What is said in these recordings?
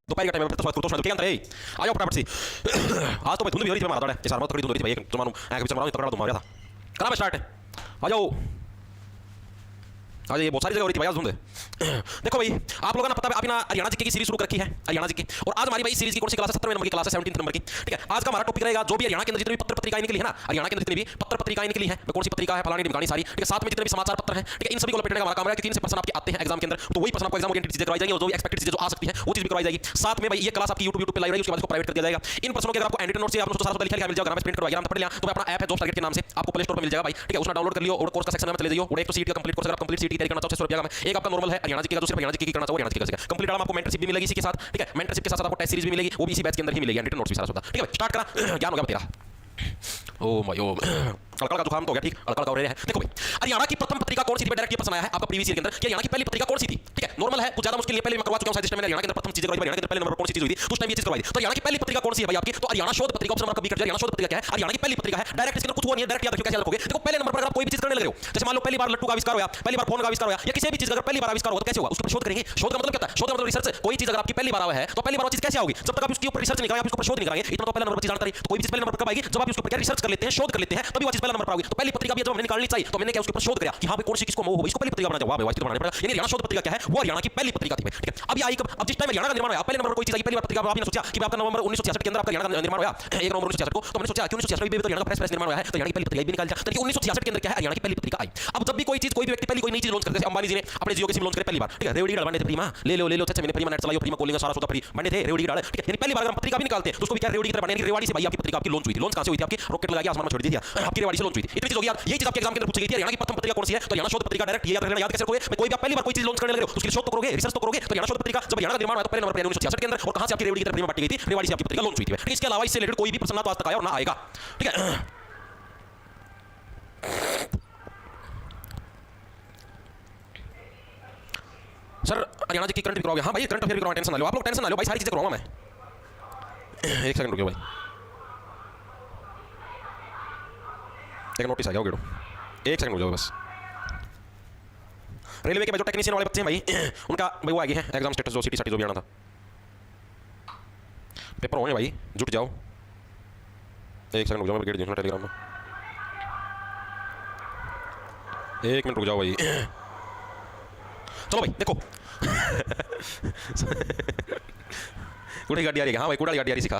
दोपहर का टाइम है, तो तो क्या अंतर है? आ जाओ फटाफट से। आज तो मैं धुंध भी हो रही थी, मैं मारा था ये सारा बहुत तगड़ी धुंध हो रही थी भाई, एक तो मालूम है कि मारो तगड़ा तुम मारा था। करा मैं स्टार्ट, आ जाओ। आज ये बहुत सारी जगह हो रही थी भाई आज धुंध। देखो भाई, आप लोगों को ना पता है अभी ना हरियाणा जीके की सीरीज शुरू कर रखी है, हरियाणा जीके। और आज हमारी भाई सीरीज की कौन सी क्लास है? 17वें नंबर की क्लास है, 17 नंबर की। ठीक है, आज का हमारा टॉपिक रहेगा जो भी हरियाणा के अंदर जितनी भी पत्र पत्रिकाएं निकली है ना, हरियाणा के अंदर जितनी भी पत्र पत्रिकाएं निकली है, कौन सी पत्रिका है, फलानी ढिमकानी सारी, ठीक है, साथ में जितने भी समाचार पत्र हैं, ठीक है, इन सभी को लपेटने का हमारा काम है कि 3 से पर्सन आपके आते हैं एग्जाम के अंदर, तो वही पर्सन आपको एग्जाम ओरिएंटेड चीजें करवाई जाएंगी और जो भी एक्सपेक्टेड चीजें जो आ सकती है वो चीज भी करवाई जाएगी। साथ में भाई ये क्लास आपकी YouTube पे लाइव रहेगी, उसके बाद इसको प्राइवेट कर दिया जाएगा। इन पर्सनों के अगर आपको एंड्रॉइड नोट से आपको सारा कुछ लिखा मिल जाएगा, मैं प्रिंट करवाया, पढ़ लिया, तो अपना ऐप है जॉब टारगेट के नाम से आपको प्ले स्टोर पर मिल जाएगा भाई, ठीक है, उसमें डाउनलोड कर लियो और कोर्स का सेक्शन में चले जाइए। और एक तो सीट का कंप्लीट कोर्स, अगर आप कंप्लीट सीट की तैयारी करना चाहो 600 रुपया का, एक आपका नॉर्मल है हरियाणा जी का, दूसरा हरियाणा जी की करना चाहो हरियाणा जी का कंप्लीट आपको मेंटरशिप भी मिलेगी इसी के साथ, ठीक है, मेंटरशिप के साथ आपको टेस्ट सीरीज भी मिलेगी, वो भी इसी बैच के अंदर ही मिलेगी, एंड्रॉइड नोट्स भी सारा होता है। ठीक है, स्टार्ट करा, ज्ञान हो गया तेरा। ओ माय ओ कड़कड़ का जुकाम तो हो गया, ठीक, कड़कड़ का हो रहा है। देखो भाई, हरियाणा की प्रथम पत्रिका कौन सी थी? डायरेक्ट ये प्रश्न आया है आपका प्रीवियस ईयर के अंदर कि हरियाणा की पहली पत्रिका कौन सी थी? ठीक है, नॉर्मल है, कुछ ज्यादा मुश्किल नहीं, पहले मैं करवा चुका हूं सिस्टम में। हरियाणा के अंदर प्रथम चीज करवाई, हरियाणा के अंदर पहले नंबर पर कौन सी चीज हुई थी, उस टाइम ये चीज करवाई। तो हरियाणा की पहली पत्रिका कौन सी है भाई आपकी? तो हरियाणा शोध पत्रिका। ऑप्शन नंबर कभी कर जाए, हरियाणा शोध पत्रिका क्या है? हरियाणा की पहली पत्रिका है। डायरेक्ट इसके अंदर कुछ हुआ नहीं है, डायरेक्ट याद रखियो, कैसे याद रखोगे? देखो पहले नंबर पर अगर आप कोई भी चीज करने लग रहे हो, जैसे मान लो पहली बार लट्टू का आविष्कार हुआ, पहली बार फोन का आविष्कार हुआ, या किसी भी चीज का अगर पहली बार आविष्कार हुआ तो कैसे हुआ, उसके ऊपर शोध करेंगे। शोध का मतलब क्या होता है? शोध का मतलब रिसर्च। कोई चीज अगर आपकी पहली बार आया है तो पहली बार वो चीज कैसे आओगी? जब तक आप उसके ऊपर रिसर्च नहीं करेंगे, आप उसके ऊपर शोध नहीं करेंगे, इतना तो पहला नंबर पर चीज जानता रही। तो कोई भी चीज पहले नंबर पर कब आएगी? जब आप उसके ऊपर रिसर्च कर लेते हैं, शोध कर लेते हैं, तभी वो चीज पहला नंबर पर आएगी। तो पहली पत्रिका भी जब हमने निकालनी चाहिए तो मैंने क्या उसके ऊपर शोध किया कि हां भाई कौन सी किसको मोह हो, इसको पहली पत्रिका बनाना चाहिए, वाह भाई बनाना पड़ेगा। यानी हरियाणा शोध पत्रिका क्या है? वो हरियाणा की पहली पत्रिका थी। ठीक है, अभी आई कब? अब जिस टाइम हरियाणा का निर्माण हुआ, पहले नंबर पर कोई चीज आई, पहली बार पत्रिका आपने सोचा कि आपका नवंबर 1966 के अंदर आपका हरियाणा का निर्माण हुआ, 1 नवंबर 1966 को, तो मैंने सोचा कि 1966 में भी तो हरियाणा का प्रेस निर्माण हुआ है, तो हरियाणा की पहली पत्रिका भी निकाल जा। तो 1966 के अंदर क्या है? हरियाणा की पहली पत्रिका आई। अब जब भी कोई चीज, कोई भी व्यक्ति पहली कोई नई चीज लॉन्च करते हैं, अंबानी जी ने अपने जियो की सिम लॉन्च करे पहली बार, ठीक है, रेवड़ी डाल बने थे, प्रीमा ले लो चाचा, मैंने प्रीमा नेट चलाइयो, प्रीमा कॉलिंग सारा सोता फ्री बने थे, रेवड़ी डाल, ठीक है, यानी पहली बार अगर हम पत्रिका भी निकालते हैं तो उसको भी क्या रेवड़ी की तरह बने, यानी रेवाड़ी से भाई आपकी पत्रिका आपकी लॉन्च हुई थी। लॉन्च कहां से हुई थी? आपकी रॉकेट लगा के आसमान में छोड़ दी थी, आपकी रेवाड़ी से लॉन्च हुई थी। इतनी चीज हो गई यार, ये चीज आपके एग्जाम के अंदर पूछी गई थी, हरियाणा की प्रथम पत्रिका कौन सी है? तो हरियाणा शोध पत्रिका। डायरेक्ट ये याद रखना, याद कैसे रखोगे? मैं कोई भी पहली बार कोई चीज लॉन्च करने लग रहे हो, उसके लिए शोध तो करोगे, रिसर्च तो करोगे। तो हरियाणा शोध पत्रिका जब हरियाणा का निर्माण हुआ तो पहले नंबर पर 1966 के अंदर, और कहां से आपकी रेवड़ी की तरह प्रीमा बांटी गई थी, रेवाड़ी से आपकी पत्रिका लॉन्च हुई थी। ठीक, इसके अलावा इससे रिलेटेड कोई भी प्रश्न ना तो आज तक आया और ना आएगा। ठीक है, सर हरियाणा जी की करंट भी कराओगे? हाँ भाई, करंट अफेयर भी करवाओ, टेंशन ना लो आप लोग, टेंशन ना लो भाई, सारी चीजें करवाऊंगा मैं। एक सेकंड रुकियो भाई, एक नोटिस आ गया, गिरो, एक सेकंड रुक जाओ बस। रेलवे के जो टेक्नीशियन वाले बच्चे हैं भाई, उनका भाई वो आ गए हैं एग्जाम स्टेटस, जो सिटी जो भी आना था, पेपर होंगे भाई, जुट जाओ। एक सेकंड रुक जाओ, मैं गेट देखूंगा टेलीग्राम में, एक मिनट रुक जाओ भाई। चलो भाई देखो, कूड़ा गाड़ी आ रही है। हाँ भाई, कूड़ा गाड़ी आ रही सिखा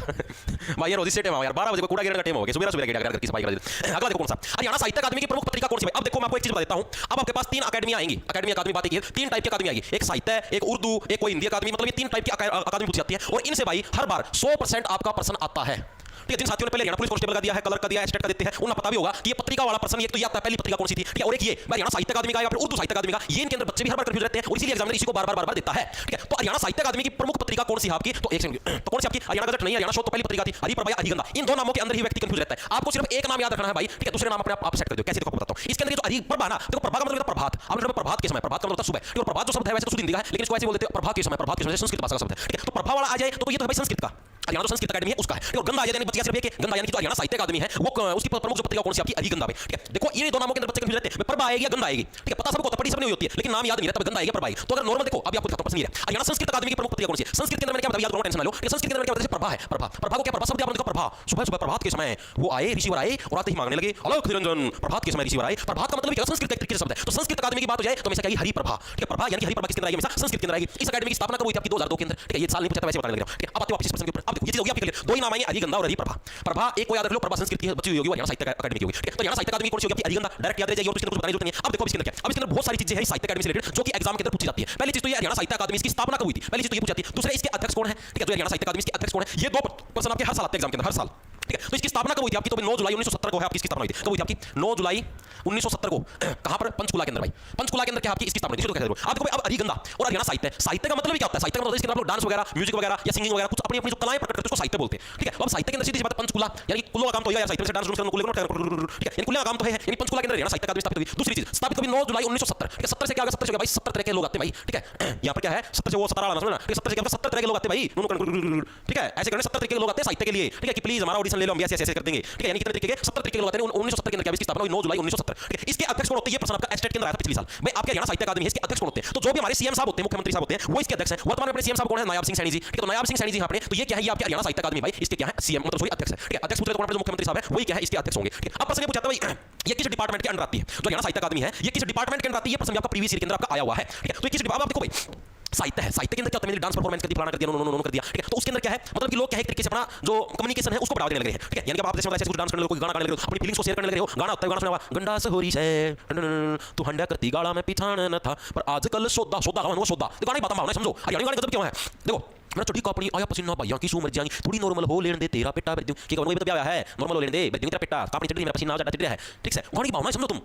भाई यार, सेट है यार, 12 बजे को कूड़ा गिरने का टाइम हो गया, सुबह सुबह गिरा करके सफाई करा देते। अगला देखो कौन सा? हरियाणा साहित्य अकादमी की प्रमुख पत्रिका कौन सी? अब देखो मैं आपको एक चीज बता देता हूं, अब आपके पास 3 अकादमी आएंगी, अकादमी अकादमी बात की 3 टाइप की अकादमी आएगी, एक साहित्य, एक उर्दू, एक कोई हिंदी अकादमी, मतलब ये 3 टाइप की अकादमी पूछी जाती है, और इनसे भाई हर बार 100% आपका प्रश्न आता है। ठीक है, जिन साथियों ने पहले हरियाणा पुलिस कांस्टेबल का दिया है, कलर का दिया है, स्टेट का देते हैं, उन्हें पता भी होगा कि ये पत्रिका वाला प्रश्न ये तो ये आता है पहली पत्रिका कौन सी थी। ठीक है, और एक ये हरियाणा साहित्य अकादमी का या फिर उर्दू साहित्य अकादमी का, ये इनके अंदर बच्चे भी हर बार कंफ्यूज रहते हैं और इसीलिए एग्जामिनर इसी को बार-बार देता है। ठीक है, तो हरियाणा साहित्य अकादमी की प्रमुख पत्रिका कौन सी है आपकी? तो एक सेकंड, तो कौन सी आपकी? हरियाणा गजट नहीं, हरियाणा शोध तो पहली पत्रिका थी, हरिप्रभा या हरिगंधा, इन दो नामों के अंदर ही व्यक्ति कंफ्यूज रहता है। आपको सिर्फ एक नाम याद रखना है भाई, ठीक है, दूसरे नाम अपने आप सेट कर दो। कैसे? देखो बताता हूं, इसके अंदर जो हरिप्रभा ना, देखो प्रभा का मतलब प्रभात, आपने प्रभात के समय, प्रभात का मतलब सुबह, और प्रभात जो शब्द है वैसे तो शुद्ध हिंदी का है, लेकिन इसको ऐसे बोलते हैं प्रभा के समय, प्रभात के समय, संस्कृत भाषा का शब्द है। ठीक है, तो प्रभा वाला आ जाए तो ये तो भाई संस्कृत का, हरियाणा जो संस्कृत अकादमी है उसका है। और गंगा आ जाए, बच्चे सिर्फ एक गंगा, यानी कि जो हरियाणा साहित्य अकादमी है वो उसकी प्रमुख जो पत्रिका कौन सी आपकी? हरिगंधा भाई। ठीक है, देखो ये दो नामों के अंदर बच्चे कंफ्यूज रहते हैं, प्रभा आएगी या गंगा आएगी। ठीक है, पता सबको होता, पढ़ी सबने होती है, लेकिन नाम याद नहीं रहता, गंगा आएगी प्रभा आएगी। तो अगर नॉर्मल देखो, अभी आपको दिखाता हूं प्रश्न ये है, हरियाणा संस्कृत अकादमी की प्रमुख पत्रिका कौन सी है? संस्कृत के अंदर मैंने क्या बताया, याद करो, टेंशन ना लो। संस्कृत के अंदर क्या बताया? प्रभा है, प्रभा, प्रभा को क्या? प्रभा शब्द आपने देखा, प्रभा सुबह सुबह प्रभात के समय वो आए, ऋषिवर आए और आते ही मांगने लगे, अलख निरंजन, प्रभात के समय ऋषिवर आए। प्रभात का मतलब क्या? संस्कृत का एक शब्द है। तो संस्कृत अकादमी की बात हो जाए तो हमेशा क्या? हरिप्रभा। ठीक है, प्रभा यानी कि हरिप्रभा किसके अंदर आएगी? हमेशा संस्कृत के अंदर आएगी। इस अकादमी की स्थापना कब हुई थी आपकी? 2002 के अंदर। ठीक है, ये साल नहीं पूछा, वैसे बताने लग रहा हूं। ठीक है, अब आते वापस इस प्रश्न के ऊपर। अब देखो ये चीज हो गई आपकी क्लियर, दो ही नाम आएंगे, हरिगंधा और हरिप्रभा। प्रभा एक को याद रख लो, प्रभा संस्कृत की बची हुई होगी, हरियाणा साहित्य अकादमी की होगी। ठीक है, तो हरियाणा साहित्य अकादमी कौन सी होगी आपकी? हरिगंधा, डायरेक्ट याद रह जाएगी और इसके अंदर कुछ बताने की जरूरत नहीं है। अब देखो इसके अंदर क्या? अब इसके अंदर बहुत सारी चीजें हैं साहित्य अकादमी से रिलेटेड जो कि एग्जाम के अंदर पूछी जाती है। पहली चीज तो ये हरियाणा साहित्य अकादमी की स्थापना कब हुई थी, पहली चीज तो ये पूछी जाती है। दूसरा इसके अध्यक्ष कौन है? ठीक है, जो हरियाणा साहित्य अकादमी के अध्यक्ष कौन है? ये दो प्रश्न आपके हर साल आते हैं एग्जाम के अंदर, हर साल। ठीक है, तो इसकी स्थापना कब हुई थी आपकी? तो 9 जुलाई 1970 को है आपकी इसकी स्थापना हुई थी। कब हुई थी आपकी? 9 जुलाई 1970 को। कहां पर? पंचकुला के अंदर भाई, पंचकुला के अंदर क्या आपकी इसकी स्थापना हुई थी? तो आप देखो अब हरिगंधा और हरियाणा साहित्य, साहित्य का मतलब क्या होता है? साहित्य का मतलब इसके अंदर आप लोग डांस वगैरह, म्यूजिक वगैरह या सिंगिंग वगैरह कुछ अपनी अपनी जो कलाएं प्रकट करते हैं उसको साहित्य बोलते हैं। ठीक है, अब साहित्य के अंदर सीधी बात पंचकुला, यानी कुल्लो का काम तो है यार, साहित्य से डांस करना कुल्लो का। ठीक है, यानी कुल्लो का काम तो है, यानी पंचकुला के अंदर हरियाणा साहित्य अकादमी स्थापित हुई। दूसरी चीज स्थापित कभी 9 जुलाई 1970। ठीक है, 70 से क्या होगा? 70 से होगा भाई 70 तरह के लोग आते हैं भाई। ठीक है, यहां पर क्या है? 70 से वो 17 वाला समझना। ठीक है, 70 से क्या होगा? 70 तरह के लोग आते हैं भाई। ठीक है, ऐसे करने 70 तरह के लोग आते हैं साहित्य के लिए। ठीक है, कि प्लीज हमारा ऑडिशन ले लो, हम ऐसे ऐसे कर देंगे। ठीक है, यानी कितने तरीके के? 70 तरीके के लोग आते हैं। 1970 के अंदर क्या इसकी स्थापना हुई? 9 जुलाई 1970 1970। ठीक है, इसके अध्यक्ष कौन होते हैं? ये प्रश्न आपका एस्टेट के अंदर आया था पिछले साल। भाई आपके हरियाणा साहित्य अकादमी है, इसके अध्यक्ष कौन होते हैं? तो जो भी हमारे सीएम साहब होते हैं, मुख्यमंत्री साहब होते हैं, वो इसके अध्यक्ष हैं। वर्तमान में अपने सीएम साहब कौन है? नायाब सिंह सैनी जी। ठीक है, तो नायाब सिंह सैनी जी आपने, तो ये क्या है? ये आपके हरियाणा साहित्य अकादमी भाई, इसके क्या है? सीएम मतलब सॉरी अध्यक्ष है। ठीक है, अध्यक्ष पूछे तो कौन है? जो मुख्यमंत्री साहब है वही क्या है? इसके अध्यक्ष होंगे। ठीक है, अब प्रश्न ये पूछा था भाई ये किस डिपार्टमेंट के अंडर आती है? जो हरियाणा साहित्य अकादमी है ये किस डिपार्टमेंट के अंदर आती है? ये प्रश्न आपका प्रीवियस ईयर के अंदर आपका आया हुआ है। ठीक है, तो ये किस डिपार्टमेंट? आप देखो भाई साहित्य है, साहित्य के अंदर क्या होता है? डांस परफॉर्मेंस कर दी, फलाना कर दिया, नो कर दिया। ठीक है, तो उसके अंदर क्या है? मतलब कि लोग क्या है एक तरीके से अपना जो कम्युनिकेशन है उसको बढ़ावा देने लगे हैं। ठीक है, यानी कि आप जैसे ऐसे कुछ डांस करने लगे, कोई गाना गाने लगे हो, अपनी फीलिंग्स को शेयर करने लगे हो। गाना होता है, गाना सुना हुआ गंडा से हो रही है तू हंडा करती गाड़ा में पिछाण न था पर आजकल सोदा सोदा गाना सोदा, तो गाना ही बात भावना समझो। हरियाणा गाने गजब क्यों है? देखो मेरा छोटी कपड़ी आया पसीना भैया की सूमर जानी थोड़ी नॉर्मल हो लेने दे तेरा पेटा बेदू की कहूं ये तो क्या है? नॉर्मल हो लेने दे बेदू तेरा पेटा कपड़ी चढ़ी मेरा पसीना आ जाता चिड़ है। ठीक है, गाने की भावना समझो तुम।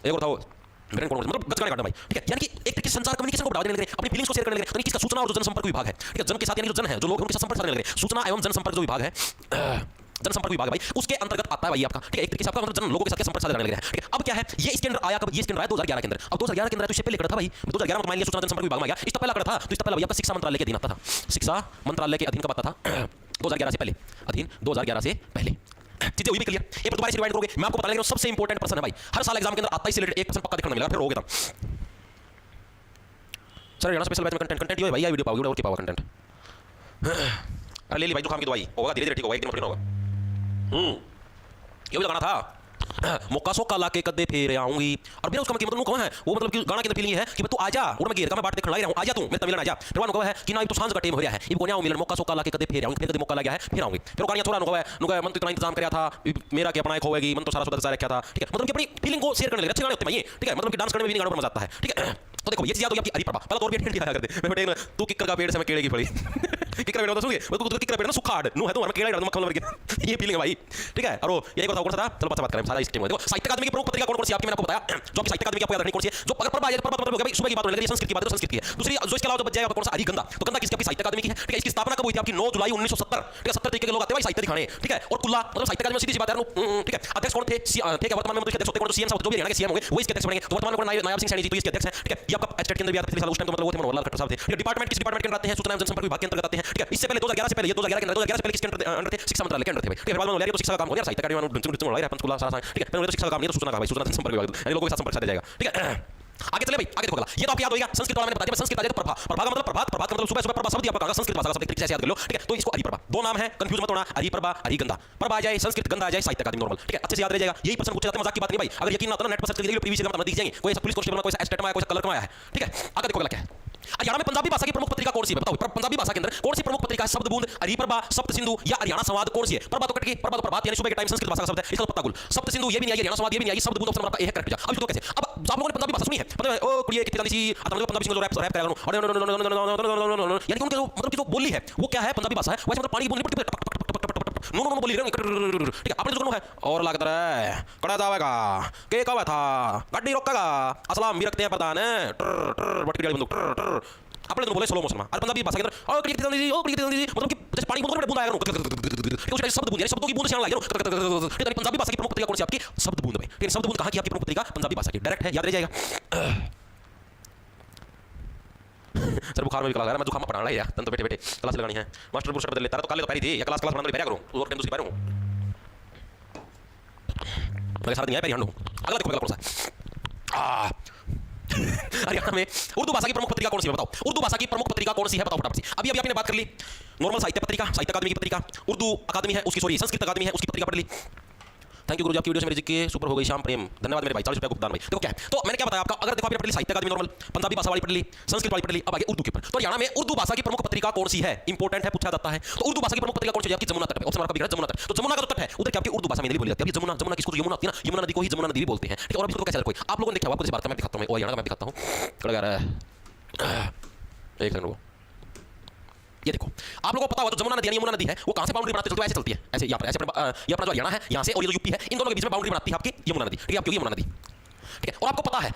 एक और था मतलब गज गाने काटना भाई। ठीक है, यानी कि एक तरीके से संचार कम्युनिकेशन को बढ़ावा देने लगे, अपनी फीलिंग्स को शेयर करने लगे। तो किसका? सूचना और जनसंपर्क विभाग है। ठीक है, जन के साथ यानी जो जन है, जो लोग उनके साथ संपर्क साधने लगे, सूचना एवं जनसंपर्क जो विभाग है, जनसंपर्क विभाग भाई, उसके अंतर्गत आता है भाई आपका। ठीक है, एक तरीके से आपका मतलब जन लोगों के साथ संपर्क साधने लगे हैं। ठीक है, अब क्या है? ये इसके अंदर आया कब? ये इसके अंदर आया 2011 के अंदर। अब 2011 के अंदर तो इससे पहले था भाई, 2011 में मान लिया सूचना जनसंपर्क विभाग में आ गया, इससे पहला कड़ा था। तो इससे पहला भाई आपका शिक्षा मंत्रालय के अधीन आता था। शिक्षा मंत्रालय के अधीन कब आता था? 2011 से पहले, अधीन 2011 से पहले। चीजें हुई भी क्लियर। एक बार दोबारा से रिवाइंड करोगे, मैं आपको बता रहा हूं सबसे इंपॉर्टेंट प्रश्न है भाई, हर साल एग्जाम के अंदर आता ही से रिलेटेड एक प्रश्न पक्का देखने मिलेगा, फिर होगा तब। सर हरियाणा स्पेशल बैच में कंटेंट ये है भाई, ये वीडियो पाओगे और क्या पाओगे कंटेंट? अरे ले ली भाई, जुकाम की दवाई होगा, धीरे धीरे ठीक होगा, एक दिन में ठीक होगा। ये भी गाना था मौका सोका लाके कदे फेर आऊंगी, और बिना उसका मतलब कौन है वो? मतलब कि गाना के अंदर फीलिंग है कि तू आजा और मैं घेर का मैं बाट देखने लग रहा हूं, आजा तू मैं तमिलन आजा। फिर वो है कि ना तो सांझ का टाइम हो रहा है, ये कोन्या मिलन मौका सोका लाके कदे फेर आऊंगी, कदे मौका लगा है फिर आऊंगी। फिर गाना थोड़ा नुका मन तो इतना इंतजाम करया था मेरा कि अपना एक होएगी, मन तो सारा सुधर रखा था। ठीक है, मतलब कि अपनी फीलिंग को शेयर करने लगे, अच्छे गाने होते हैं ये। ठीक है, मतलब कि डांस करने में भी गानों पर मजा आता है। ठीक है, तो देखो ये चीज याद होगी आपकी हरिप्रभा, पहला तो और भी हिंट दिया करते मैं बेटे तू किकर का पेड़ से मैं केले की फली किकर पेड़ होता सुनिए, वो तो किकर पेड़ ना सुखा हाड़ नु है तो हमें केला डाल मक्खन लग ये फीलिंग है भाई। ठीक है, और ये एक कौन सा था? चलो बात करें सारा स्कीम। देखो साहित्य अकादमी की प्रमुख पत्रिका कौन सी आपकी मैंने आपको बताया, जो आपकी साहित्य अकादमी की आपको याद रखनी कौन सी है? जो अगर प्रभा मतलब भाई सुबह की बात होने लगी, संस्कृत की बात है, संस्कृत की है। दूसरी जो इसके अलावा जो बच जाएगा कौन सा? हरिगंधा। तो गंधा किसकी? आपकी साहित्य अकादमी की है। ठीक है, इसकी स्थापना कब हुई थी आपकी? 9 जुलाई 1970। ठीक है, 70 तरीके के लोग आते हैं भाई साहित्य दिखाने। ठीक है, और कुल्ला मतलब साहित्य अकादमी में सीधी सी बात है। ठीक है, अध्यक्ष कौन थे? ठीक है, वर्तमान में अध्यक्ष होते हैं जो सीएम साहब, जो भी हरियाणा के सीएम होंगे वो इसके अध्यक्ष बनेंगे। तो वर्तमान में नायाब सिंह सैनी जी तो इसके अध्यक्ष हैं। ठीक है, ये आपका एस्टेट के अंदर भी आता है, उस टाइम तो मतलब वो थे मनोहर लाल खट्टर साहब थे। ठीक है, डिपार्टमेंट किस डिपार्टमेंट के अंदर आते हैं? सूचना एवं जनसंपर्क विभाग के अंतर्गत आते हैं। ठीक है, इससे पहले 2011 से पहले, ये 2011 के अंदर, 2011 से पहले किसके अंदर थे? शिक्षा मंत्रालय के अंदर थे भाई। ठीक है, बाद में तो शिक्षा का काम हो गया, साहित्य अकादमी में ढुंचू लड़ा है पंचकुला सारा। ठीक है, पहले तो शिक्षा का काम नहीं, तो सूचना का भाई, सूचना जनसंपर्क विभाग यानी लोगों के साथ संपर्क साधा जाएगा। ठीक है, आगे चले भाई, आगे देखो ये तो आपको याद होगा। संस्कृत वाला मैंने बता दिया, संस्कृत आ जाए तो प्रभा, प्रभा का मतलब प्रभात, प्रभात का मतलब सुबह, सुबह प्रभा शब्द आपका संस्कृत भाषा का शब्द तरीके से याद कर लो। ठीक है, तो इसको हरिप्रभा, दो नाम है, कंफ्यूज मत होना, हरिप्रभा हरिगंधा। प्रभा आ जाए संस्कृत, गंधा आ जाए साहित्य अकादमी नॉर्मल। ठीक है, अच्छे से याद रह जाएगा। यही प्रश्न पूछे जाते हैं, मजाक की बात नहीं भाई। अगर यकीन ना हो तो नेट पर सर्च करिए, प्रीवियस एग्जाम में दिख जाएंगे। कोई ऐसा पुलिस कांस्टेबल, कोई ऐसा एस्टेट में आया, कोई कलर में आया है। ठीक है, आगे देखो क्या है। हरियाणा में पंजाबी भाषा की प्रमुख पत्रिका कौन सी है? बताओ पंजाबी भाषा के अंदर कौन सी प्रमुख पत्रिका है? शब्दबूंद, हरिप्रभा, सप्त सिंधु या हरियाणा संवाद कौन सी है? प्रभा तो कट गई, प्रभा तो प्रभात यानी सुबह के टाइम संस्कृत भाषा का शब्द है, इसका पत्ता गुल। सप्त सिंधु ये भी नहीं आई, हरियाणा संवाद ये भी नहीं आई, शब्दबूंद ऑप्शन नंबर 1 है करेक्ट। अब तो कैसे? अब आप लोगों ने पंजाबी भाषा सुनी है, पता है ओ कुड़िए कितनी सी आता मतलब पंजाबी सिंगर जो रैप कर रहा हूं, यानी कि उनके जो मतलब की जो बोली है वो क्या है? पंजाबी भाषा है। वैसे मतलब पानी की बोली नो नो नो बोली रहे। ठीक है, आपने जो है और लगता है कड़ा जावेगा के कब था गाड़ी रोकेगा असलाम भी रखते हैं प्रधान है बटकी वाली बंदूक अपने तो बोले स्लो मोशन में। और पंजाबी भाषा के अंदर ओ मतलब कि जैसे पानी बूंद बूंद आएगा उस शब्द बूंद, यानी शब्दों की बूंद से आने लगे। ठीक है, पंजाबी भाषा की प्रमुख पत्रिका कौन सी आपकी? शब्द बूंद में। ठीक है, शब्द बूंद कहां की आपकी प्रमुख पत्रिका? पंजाबी भाषा की। डायरेक्ट है, याद रह जाएगा। सर बुखार में भी कला मैं जुकाम में पढ़ाना है यार, तन तो बैठे बैठे क्लास लगानी है। मास्टर बुशर्ट बदल लेता है तो काले तो पहली थी या क्लास पढ़ाना पहले करूं और टाइम दूसरी पढ़ूं मैं सारा दिन पहले हंडू। अगला देखो कौन सा हरियाणा में उर्दू भाषा की प्रमुख पत्रिका कौन सी है? बताओ उर्दू भाषा की प्रमुख पत्रिका कौन सी है? बताओ फटाफट से। अभी अभी आपने बात कर ली नॉर्मल साहित्य पत्रिका, साहित्य अकादमी की पत्रिका, उर्दू अकादमी है उसकी, सॉरी संस्कृत अकादमी है उसकी पत्रिका पढ़ ली। थैंक यू गुरु जी, आपकी वीडियो से मेरी जिक्के सुपर हो गई। श्याम प्रेम धन्यवाद मेरे भाई, 40 रुपये का भुगतान भाई। देखो क्या है, तो मैंने क्या बताया आपका, अगर देखो आपने पढ़ ली साहित्य अकादमी नॉर्मल, पंजाबी भाषा वाली पढ़ ली, संस्कृत वाली पढ़ ली, अब आगे उर्दू के ऊपर। तो हरियाणा में उर्दू भाषा की प्रमुख पत्रिका कौन सी है? इंपॉर्टेंट है, पूछा जाता है। तो उर्दू भाषा की प्रमुख पत्रिका कौन सी है? आपकी जमुना तट है, ऑप्शन आपका जमुना तट। तो जमुना का जो तट है उधर क्या आपकी उर्दू भाषा में बोली जाती है? जमुना, जमुना किसको यमुना होती है ना, यमुना नदी को ही जमुना नदी भी बोलते हैं। ठीक है, और अभी तो कैसे कोई आप लोगों ने देखा, आपको इस बात का मैं दिखाता हूं, हरियाणा का मैं दिखाता हूं। एक सेकंड, ये देखो आप लोगों को पता होगा तो जमुना नदी यानी यमुना नदी है वो कहां से बाउंड्री बनाती है? तो ऐसे चलती है ऐसे, यहाँ पर ऐसे ये अपना जो हरियाणा है यहाँ से और ये जो यूपी है, इन दोनों के बीच में बाउंड्री बनाती है आपकी यमुना नदी। ठीक है, आपकी यमुना नदी। ठीक है, और आपको पता है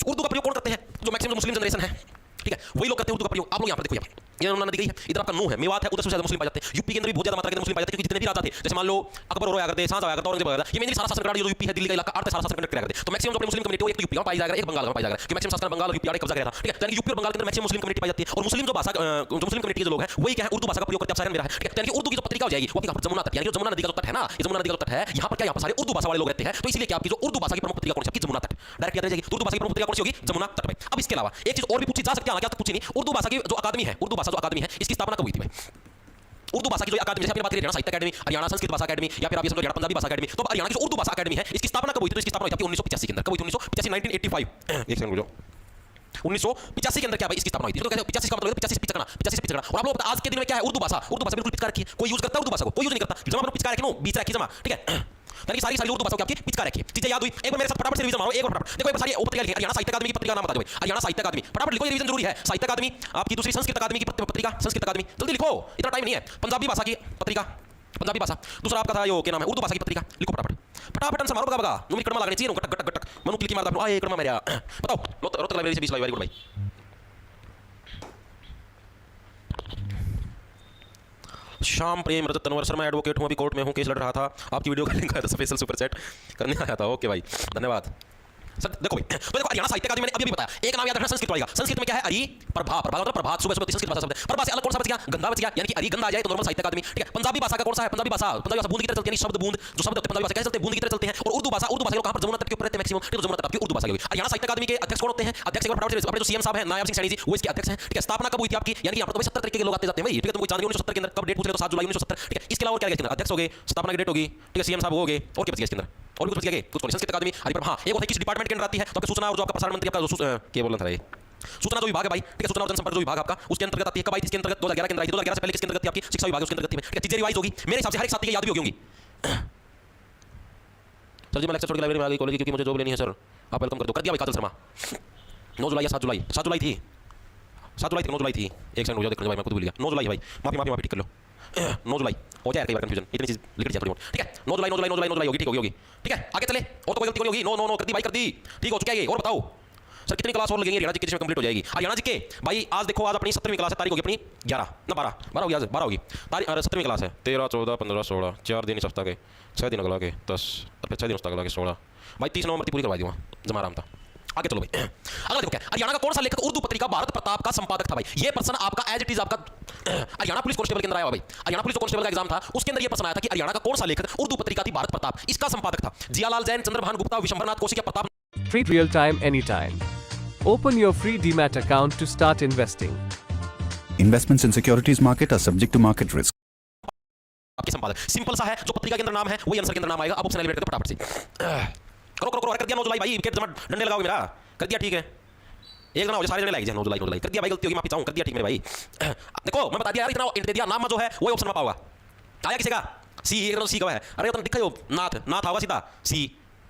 उर्दू का प्रयोग कौन करते हैं? जो मैक्सिमम मुस्लिम जनरेशन है। ठीक है, वही लोग करते हैं उर्दू का प्रयोग। आप लोग यहाँ पर देखो, यहाँ ये यमुना नदी गई है, इधर आपका नूह है, मेवात है, उधर सबसे ज्यादा मुस्लिम पाए जाते हैं। यूपी के अंदर भी बहुत ज्यादा मात्रा के अंदर मुस्लिम पाए जाते हैं, क्योंकि जितने भी राजा थे, जैसे मान लो अकबर हो करते, सांस आया करता, औरंगजेब वगैरह, ये मेनली सारा शासन करार जो यूपी है, दिल्ली का इलाका अर्थ सारा शासन करते हैं। तो मैक्सिमम जो अपनी मुस्लिम कम्युनिटी वो एक यूपी में पाई जाएगा, एक बंगाल में पाई जाएगा, कि मैक्सिमम शासन बंगाल और यूपी आड़े कब्जा किया था, ठीक है। यानी यूपी और बंगाल के अंदर मैक्सिमम मुस्लिम कम्युनिटी पाई जाती है, और मुस्लिम जो भाषा जो मुस्लिम कम्युनिटी के लोग हैं वही क्या है, उर्दू भाषा का प्रयोग करते हैं। सायरन मेरा है, ठीक है। यानी उर्दू की जो पत्रिका हो जाएगी वो आपकी जमुना तट, यानी जो जमुना नदी का तट है ना, ये जमुना नदी का तट है, यहाँ पर क्या, यहाँ पर सारे उर्दू भाषा वाले लोग रहते हैं, तो इसलिए क्या आपकी जो उर्दू भाषा की प्रमुख पत्रिका कौन सी आपकी जमुना तट डायरेक्ट याद रह जाएगी। उर्दू भाषा की प्रमुख पत्रिका कौन सी होगी, जमुना तट भाई। अब इसके अलावा एक चीज और भी पूछी जा सकती है, हालांकि तक पूछी नहीं, उर्दू भाषा की जो अकादमी है, उर्दू भाषा जो अकादमी है, इसकी स्थापना कब हुई थी भाई। उर्दू भाषा की जो अकादमी, जैसे आपने बात करी हरियाणा साहित्य अकादमी, हरियाणा संस्कृत भाषा अकादमी, या फिर आप ये समझो हरियाणा पंजाबी भाषा अकादमी, तो हरियाणा की जो उर्दू भाषा अकादमी है इसकी स्थापना कब हुई थी, तो इसकी स्थापना हुई थी 1985 के अंदर। कब हुई थी, 1985, 1985। एक सेकंड रुको, 1985 के अंदर क्या भाई इसकी स्थापना हुई थी। तो कहते हैं 85 का मतलब 85 पिच करना, 85 पिच करना। और आप लोग आज के दिन में क्या है, उर्दू भाषा बिल्कुल पिचका रखी है, कोई यूज करता है उर्दू भाषा को, कोई यूज नहीं करता, जमा पिचका रखी, नो बीच रखी जमा, ठीक है। यानी सारी सारी उर्दू भाषा की आपकी पिचका रखी है, चीजें याद हुई। एक बार मेरे साथ फटाफट से रिवीजन मारो, एक बार फटाफट देखो, एक बार सारी पत्रिका लिखी, हरियाणा साहित्य अकादमी की पत्रिका नाम बता दो भाई, हरियाणा साहित्य अकादमी, फटाफट लिखो, ये रिवीजन जरूरी है। साहित्य अकादमी आपकी, दूसरी संस्कृत अकादमी की पत्रिका, संस्कृत अकादमी, जल्दी लिखो, इतना टाइम नहीं है। पंजाबी भाषा की पत्रिका, पंजाबी भाषा, दूसरा आपका था यो क्या नाम है, उर्दू भाषा की पत्रिका, लिखो फटाफट फटाफट से मारो, बगा बगा नो कड़मा लगने चाहिए, गटक गटक गटक मनु क्लिक मारता हूं, आए कड़मा मेरा बताओ, रोहतक लाइब्रेरी से 20 लाइव, वेरी गुड भाई। श्याम प्रेम रजत तनवर सर, मैं एडवोकेट हूं, अभी कोर्ट में हूं, केस लड़ रहा था, आपकी वीडियो का लिंक आया था, स्पेशल सुपर चैट करने आया था। ओके भाई, धन्यवाद सर। देखो भाई, तो देखो हरियाणा साहित्य अकादमी मैंने अभी बताया, एक नाम याद रखना, संस्कृत वाला। संस्कृत में क्या है, हरि प्रभा, प्रभा मतलब प्रभात, सुबह सुबह संस्कृत भाषा शब्द है। प्रभा से अलग कौन सा बच गया, गंगा बच गया, यानी कि हरि गंगा आ जाए तो नॉर्मल साहित्य अकादमी, ठीक है। पंजाबी भाषा का कौन सा है, पंजाबी भाषा बूंद की तरह चलती है, यानी शब्द बूंद, जो शब्द होते हैं पंजाबी भाषा कैसे चलते हैं, बूंद की तरह चलते हैं। और उर्दू भाषा लोग कहां पर, जमुना तट के ऊपर रहते हैं मैक्सिमम, ठीक है, जमुना तट की उर्दू भाषा की। हरियाणा साहित्य अकादमी के अध्यक्ष कौन होते हैं, अध्यक्ष एक बार फटाफट से अपने जो सीएम साहब हैं नायब सिंह सैनी जी, वो इसके अध्यक्ष हैं, ठीक है। स्थापना कब हुई थी आपकी, यानी यहां पर तो 70 तरीके के लोग आते जाते हैं भाई, ठीक है। तुमको जानते हो 1970 के अंदर, कब डेट पूछ रहे तो 7 जुलाई 1970, ठीक है। इसके अलावा क्या क्या अध्यक्ष हो गए, स्थापना की डेट होगी, ठीक है, सीएम साहब हो गए, और क्या बच गया इसके अंदर, और कुछ बच गया, कुछ संस्कृत अकादमी हरि। हां, एक होता है किस डिपार्टमेंट के अंदर आती है, तो आपकी सूचना और जो आपका प्रसारण मंत्री आपका क्या बोलना था, ये सूचना जो विभाग है भाई, ठीक है, सूचना और जनसंपर्क जो विभाग आपका, उसके अंतर्गत आती है। कब आई थी, इसके अंतर्गत 2011 के अंदर आई थी, 2011 से पहले किसके अंतर्गत थी आपकी, शिक्षा विभाग उसके अंतर्गत थी, ठीक है। चीजें रिवाइज होगी मेरे हिसाब से, हर एक साथी की याद भी होगी। सर जी मैं लेक्चर छोड़ के लाइब्रेरी में आ गई कॉलेज, क्योंकि मुझे जॉब लेनी है सर, आप वेलकम कर दो। कर दिया भाई काजल शर्मा, 9 जुलाई या 7 जुलाई, 7 जुलाई थी, 7 जुलाई थी, 9 जुलाई थी, एक सेकंड मुझे देखने भाई, मैं खुद भूल गया, 9 जुलाई भाई, माफी माफी माफी, ठीक कर लो, 9 जुलाई हो जाए, कई बार कंफ्यूजन, इतनी चीज लिख दिया थोड़ी बहुत, ठीक है। 9 जुलाई 9 जुलाई 9 जुलाई 9 जुलाई होगी, ठीक होगी, ठीक है। आगे चले, और तो कोई गलती नहीं होगी, नो नो नो कर दी भाई, कर दी, ठीक हो चुका है ये। और बताओ सर कितनी क्लास और लगेंगी, हरियाणा जी की कंप्लीट हो जाएगी। हरियाणा जी के भाई आज देखो, आज अपनी 17वीं क्लास है, तारीख होगी अपनी 11 ना 12 होगी, आज 12 होगी तारीख, 17वीं क्लास है। 13 14 15 16 4 दिन इस हफ्ता के, 6 दिन अगला के 10, 6 दिन उस अगला के 16 भाई, 30 नवंबर की पूरी करवा दी वहाँ, जमा आराम था। आगे चलो भाई, अगला देखो क्या, हरियाणा का कौन सा लेखक उर्दू पत्रिका भारत प्रताप का संपादक था भाई। ये पर्सन आपका एज इट इज आपका हरियाणा पुलिस कांस्टेबल के अंदर आया भाई, हरियाणा पुलिस कांस्टेबल का एग्जाम था, उसके अंदर ये पर्सन आया था कि हरियाणा का कौन सा लेखक उर्दू पत्रिका थी भारत प्रताप, इसका संपादक था Jiyalal Jain, Chandrabhan Gupta, Vishambarnath Kaushik, Pratap. Trade real time anytime. Open your free DMAT account to start investing. Investments in securities market are subject to market risk. आपके संपादक सिंपल सा है, जो पत्रिका के अंदर नाम है वही आंसर के अंदर नाम आएगा। अब ऑप्शन एलिमिनेट करो फटाफट से, करो करो करो, कर दिया 9 जुलाई भाई, विकेट जमा डंडे लगाओगे मेरा, कर दिया, ठीक है। एक ना हो जाए, सारे जने लाइक जाए, 9 जुलाई कर दिया भाई, गलती होगी माफी चाहूं, कर दिया, ठीक मेरे भाई। देखो मैं बता दिया यार, इतना इंट दे दिया, नाम जो है वही ऑप्शन में पाओगा। आया किसी का सी, एक सी का है, अरे तो दिखा हो नाथ, नाथ आवा सीधा सी,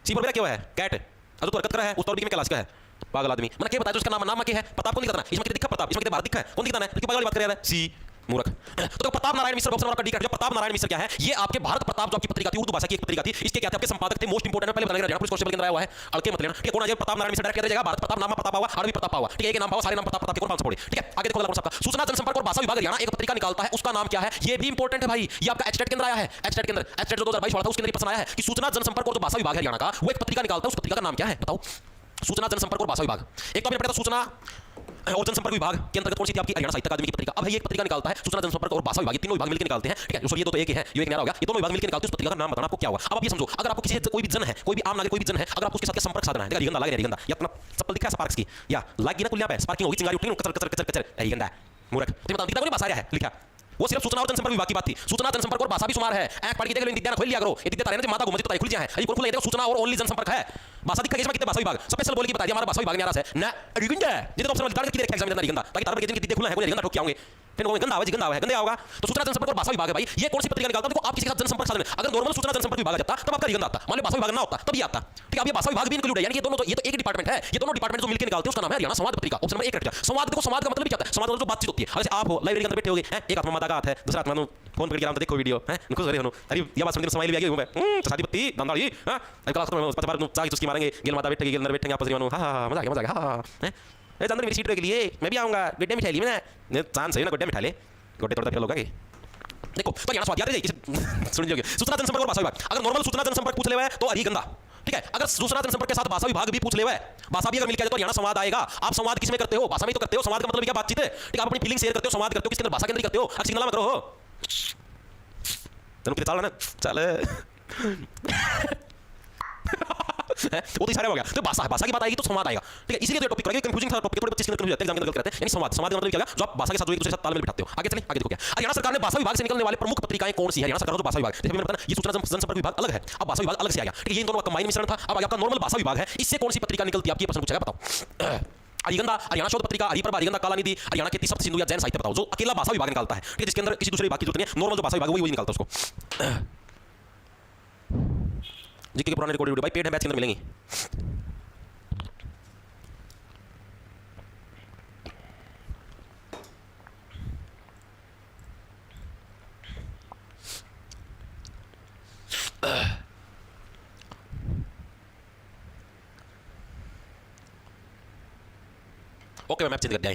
सी पर मेरा क्या है कैट, अरे तो हरकत कर है उस तौर में क्लास का है, पागल आदमी। मैंने क्या बताया तो उसका नाम क्या है, प्रताप कौन दिखाना है, इसमें दिखा प्रताप, इसमें भारत दिखा है, कौन दिखाना है, लेकिन पागल बात कर रहा है, सी मूर्ख। तो Pratap Narayan Mishra option number D, जो प्रताप नारायण मिश्र क्या है, ये आपके भारत प्रताप जो आपकी पत्रिका थी, उर्दू भाषा की एक पत्रिका थी, इसके क्या थे आपके संपादक थे, मोस्ट इंपोर्टेंट पहले बताया हरियाणा पुलिस कांस्टेबल के अंदर आया हुआ है, अड़के मत लेना, ठीक है। कौन आ जाए, प्रताप नारायण मिश्र डायरेक्ट जाएगा, भारत प्रताप नाम प्रताप हुआ, अरबी प्रताप हुआ, ठीक है, एक नाम पावा, सारे नाम प्रताप के कौन पास पड़े, ठीक है। आगे देखो कौन सा सूचना जनसंपर्क और भाषा विभाग हरियाणा एक पत्रिका निकालता है, उसका नाम क्या है, ये भी इंपॉर्टेंट है भाई, ये आपका एचटेट के अंदर आया है, एचटेट के अंदर, एचटेट जो 2022 वाला था उसके अंदर प्रश्न आया है कि सूचना जनसंपर्क और जो भाषा विभाग हरियाणा का वो एक पत्रिका निकालता है, उस पत्रिका का नाम क्या है बताओ। सूचना जनसंपर्क और भाषा विभाग, एक तो आपने पढ़ा था सूचना और जनसंपर्क विभाग के अंतर्गत कौन सी थी आपकी, हरियाणा साहित्य अकादमी की पत्रिका। अब है ये एक पत्रिका निकालता है, सूचना जनसंपर्क और भाषा विभाग, ये तीनों विभाग मिलकर निकालते हैं, ठीक है। सॉरी ये तो एक ही है, ये एक नया हो गया, ये दोनों विभाग मिलकर निकालते हैं, उस पत्रिका का नाम बताना आपको क्या हुआ। अब आप ये समझो, अगर आपको किसी कोई भी जन है, कोई भी आम नागरिक कोई भी जन है, अगर आपको उसके साथ संपर्क साधना है, देखा रिगंदा लगा रिगंदा, या अपना चप्पल दिखा स्पार्क्स की, या लाइक गिना कुलिया पे स्पार्किंग होगी, चिंगारी उठेगी, कचर कचर कचर कचर रिगंदा मूर्ख, तो बता दिखता कोई भाषा है लिखा, वो सिर्फ सूचना और जनसंपर्क विभाग की बात थी। सूचना जनसंपर्क और भाषा भी सुमार है, एक पढ़ के देख लो, दिद्या खोल लिया करो, ये दिद्या तारे ने माता घुमा पता है खुल जाए है, अभी खुल सूचना और ओनली जनसंपर्क है, भाषा दिखा इसमें कितने भाषा विभाग स्पेशल बोल के बता दिया हमारा भाषा विभाग न्यारा है ना रिगंदा, जितने ऑप्शन निकाल के देखा एग्जाम में रिगंदा, ताकि तार के दिन की दिद्या खुला है, कोई रिगंदा ठोक के आएंगे, फिर वो गंदा आवाज गंदा है, गंदा होगा। तो सूचना जनसंपर्क और भाषा विभाग है भाई, ये कौन सी पत्रिका निकालता है, देखो आप किसी के साथ जनसंपर्क साधन, अगर नॉर्मल सूचना जनसंपर्क विभाग आता तब आपका रिगंदा आता, मान लो भाषा विभाग ना होता तब ये आता, ठीक है। अब ये भाषा विभाग भी इंक्लूड है, यानी ये दोनों, ये तो एक डिपार्टमेंट है, ये दोनों डिपार्टमेंट जो मिलकर निकालते हैं उसका नाम है हरियाणा संवाद पत्रिका। ऑप्शन नंबर 1 रख दिया। संवाद, देखो संवाद का मतलब क्या होता है, संवाद जो बातचीत होती है, जैसे आप हो लाइब्रेरी के अंदर बैठे होगे, एक हाथ में माता का हाथ है, दूसरा हाथ में फोन पकड़ के आराम से देखो वीडियो है, उनको सरे हो, अरे ये बात सुनकर स्माइल भी आ गई मैं, शादी पत्ती दंदाड़ी हां, क्लास में 5 बार चाय चुस्की मारेंगे, गेल माता बैठेगी, गेल अंदर बैठेंगे आपस में, हां हां मजा आ गया हां है। चंदन मेरी सीट के लिए मैं भी आऊँगा, गुड्डे मिठाई ली मैंने, चांस सही ना, गुड्डे मिठा ले, गुड्डे थोड़ा फिर लोग देखो। तो यहाँ स्वाद याद है सुन लीजिए, सूचना जनसंपर्क और भाषा विभाग, अगर नॉर्मल सूचना जनसंपर्क पूछ ले है तो अरिगंधा, ठीक है। अगर सूचना जनसंपर्क के साथ भाषा विभाग भी पूछ ले है, भाषा भी अगर मिल गया तो हरियाणा संवाद आएगा। आप संवाद किसमें करते हो? भाषा में तो करते हो। संवाद का मतलब क्या? बातचीत है, ठीक है। आप अपनी फीलिंग शेयर करते हो, संवाद करते हो, किसके अंदर? भाषा के अंदर करते हो। अब सिग्नल में करो हो, चलो चल ना, चल वो तो इशारा हो गया। तो भाषा की बात आएगी तो संवाद आएगा, ठीक है। इसीलिए तो टॉपिक कंफ्यूजिंग था, टॉपिक थोड़े बच्चे कंफ्यूज जाते हैं, एग्जाम में गलत करते हैं। यानी संवाद का मतलब क्या है? जो आप भाषा के साथ जो एक दूसरे के साथ तालमेल बिठाते हो। आगे चलें, आगे देखो क्या हरियाणा सरकार ने भाषा विभाग से निकलने वाले प्रमुख पत्रिकाएं कौन सी है? हरियाणा सरकार जो भाषा विभाग, जैसे मैंने बताया ये सूचना जनसंपर्क विभाग अलग है, अब भाषा विभाग अलग से आया, ठीक है। ये दोनों का कंबाइन मिश्रण था। अब आपका नॉर्मल भाषा विभाग है, इससे कौन सी पत्रिका निकलती है? आपकी प्रश्न पूछेगा, बताओ। अरिगंधा, हरियाणा शोध पत्रिका, हरिप्रभा, अरिगंधा, कालानिधि, हरियाणा के सप्त सिंधु या जैन साहित्य, बताओ। जो अकेला भाषा विभाग निकालता है, ठीक है, जिसके अंदर किसी दूसरे विभाग की जरूरत नहीं है, नॉर्मल जो भाषा विभाग वही निकालता है उसको। जीके के पुराने रिकॉर्डेड वीडियो भाई पेड है, बैच के अंदर मिलेंगे। ओके मैं मैप चेंज कर दिया,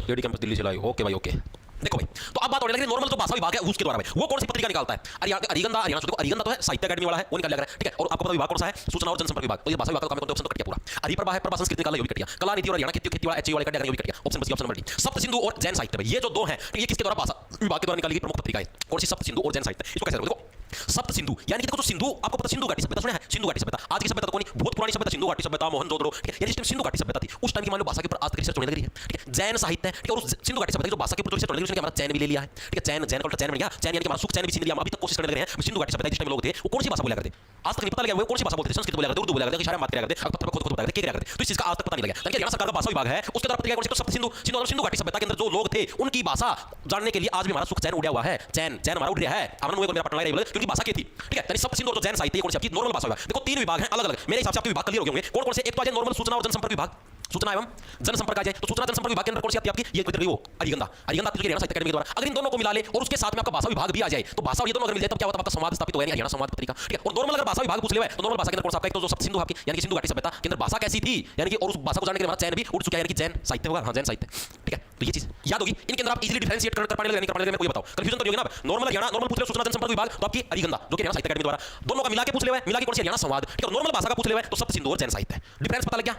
जेडी कैंपस दिल्ली चलाई। ओके भाई, ओके। देखो भाई, तो अब बात होने लगी नॉर्मल जो भाषा विभाग है उसके द्वारा भाई वो कौन सी पत्रिका निकालता है? अरिगंधा, हरियाणा शोध, अरिगंधा तो है साहित्य अकादमी वाला है, वो निकाल लिया, ठीक है। और आपको पता विभाग कौन सा है? सूचना और जनसंपर्क विभाग। तो ये भाषा विभाग का काम ऑप्शन तो कट गया पूरा। हरिप्रभा है, प्रभा संस्कृति निकाला, ये भी कट गया। कलानिधि और हरियाणा खेती वाला एचई वाले का भी कट गया। ऑप्शन बच गया, ऑप्शन नंबर डी। सप्त सिंधु और जैन साहित्य भाई, ये जो दो हैं, ये किसके द्वारा? भाषा विभाग के द्वारा निकाली गई प्रमुख पत्रिका है। कौन सी? सप्त सिंधु और जैन साहित्य। इसको कैसे देखो, सप्त सिंधु यानी कि देखो, जो सिंधु आपको पता, सिंधु घाटी सभ्यता सुना है? सिंधु घाटी सभ्यता आज की सभ्यता तो कोनी, बहुत पुरानी सभ्यता सिंधु घाटी सभ्यता, मोहनजोदड़ो, ठीक है। यानी सिंधु घाटी सभ्यता थी उस टाइम की, मान लो भाषा के ऊपर आज तक रिसर्च होने लगी है, ठीक है। जैन साहित्य है, ठीक है। और सिंधु घाटी सभ्यता जो भाषा के ऊपर रिसर्च होने लगी, उसने हमारा चैन भी ले लिया है, ठीक है। चैन का उल्टा चैन बन गया, चैन यानी कि हमारा सुख चैन भी छीन लिया। हम अभी तक कोशिश करने लगे हैं। सिंधु घाटी सभ्यता जिस टाइम लोग थे वो कौन सी भाषा बोला करते? आज तक नहीं पता लगा वो कौन सी भाषा बोलते थे। संस्कृत बोला करते, उर्दू बोला करते, इशारे बात किया करते, अब पत्थर खुद बताया करते, क्या करते। तो इस चीज का आज तक पता नहीं लगा। लेकिन हरियाणा सरकार का भाषा विभाग है, उसके द्वारा पत्रिका कौन सी? तो सप्त सिंधु, सिंधु घाटी सभ्यता के अंदर जो लोग थे उनकी भाषा जानने के लिए आज भी हमारा सुख चैन उड़ा हुआ है। चैन हमारा उड़ रहा है। हमने मेरा पटना लगाई बोले क्योंकि भाषा की थी, ठीक है। यानी सप्त सिंधु और जैन साहित्य कौन सी? आपकी नॉर्मल भाषा विभाग। देखो तीन विभाग हैं अलग अलग, मेरे हिसाब से आपके विभाग क्लियर हो गए होंगे कौन कौन से। एक तो आ जाए नॉर्मल सूचना और जनसंपर्क विभाग, सूचना एवं जनसंपर्क आ जाए तो सूचना जनसंपर्क विभाग के अंदर कौन सी आती है आपकी? ये वो अरिगंधा, अरिगंधा आपकी हरियाणा साहित्य अकादमी के द्वारा। अगर इन दोनों को मिला ले और उसके साथ में आपका भाषा विभाग भी आ जाए तो भाषा ये दोनों अगर मिल जाए तो क्या होता है? आपका संवाद स्थापित हो गया, हरियाणा संवाद पत्रिका, ठीक है। और नॉर्मल अगर भाषा विभाग पूछ ले तो नॉर्मल भाषा के अंदर कौन सा आपका? एक तो जो सप्त सिंधु आपकी यानी कि सिंधु घाटी सभ्यता के अंदर भाषा कैसी थी, यानी कि और उस भाषा को जानने के लिए हमारा चैन भी उड़ चुका है, यानी कि जैन साहित्य होगा। हाँ, जैन साहित्य, ठीक है। तो ये चीज याद होगी, इनके अंदर आप इजीली डिफरेंशिएट कर पाने लगे, नहीं कर पाने लगे, मैं कोई बताओ कंफ्यूजन तो नहीं होगी ना। नॉर्मल हरियाणा, नॉर्मल पूछ ले सूचना जनसंपर्क विभाग तो आपकी अरिगंधा जो कि हरियाणा साहित्य अकादमी द्वारा, दोनों का मिला के पूछ ले, मिला के कौन सी? हरियाणा संवाद, ठीक है। नॉर्मल भाषा का पूछ ले तो सप्त सिंधु और जैन साहित्य। डिफरेंस पता लग गया?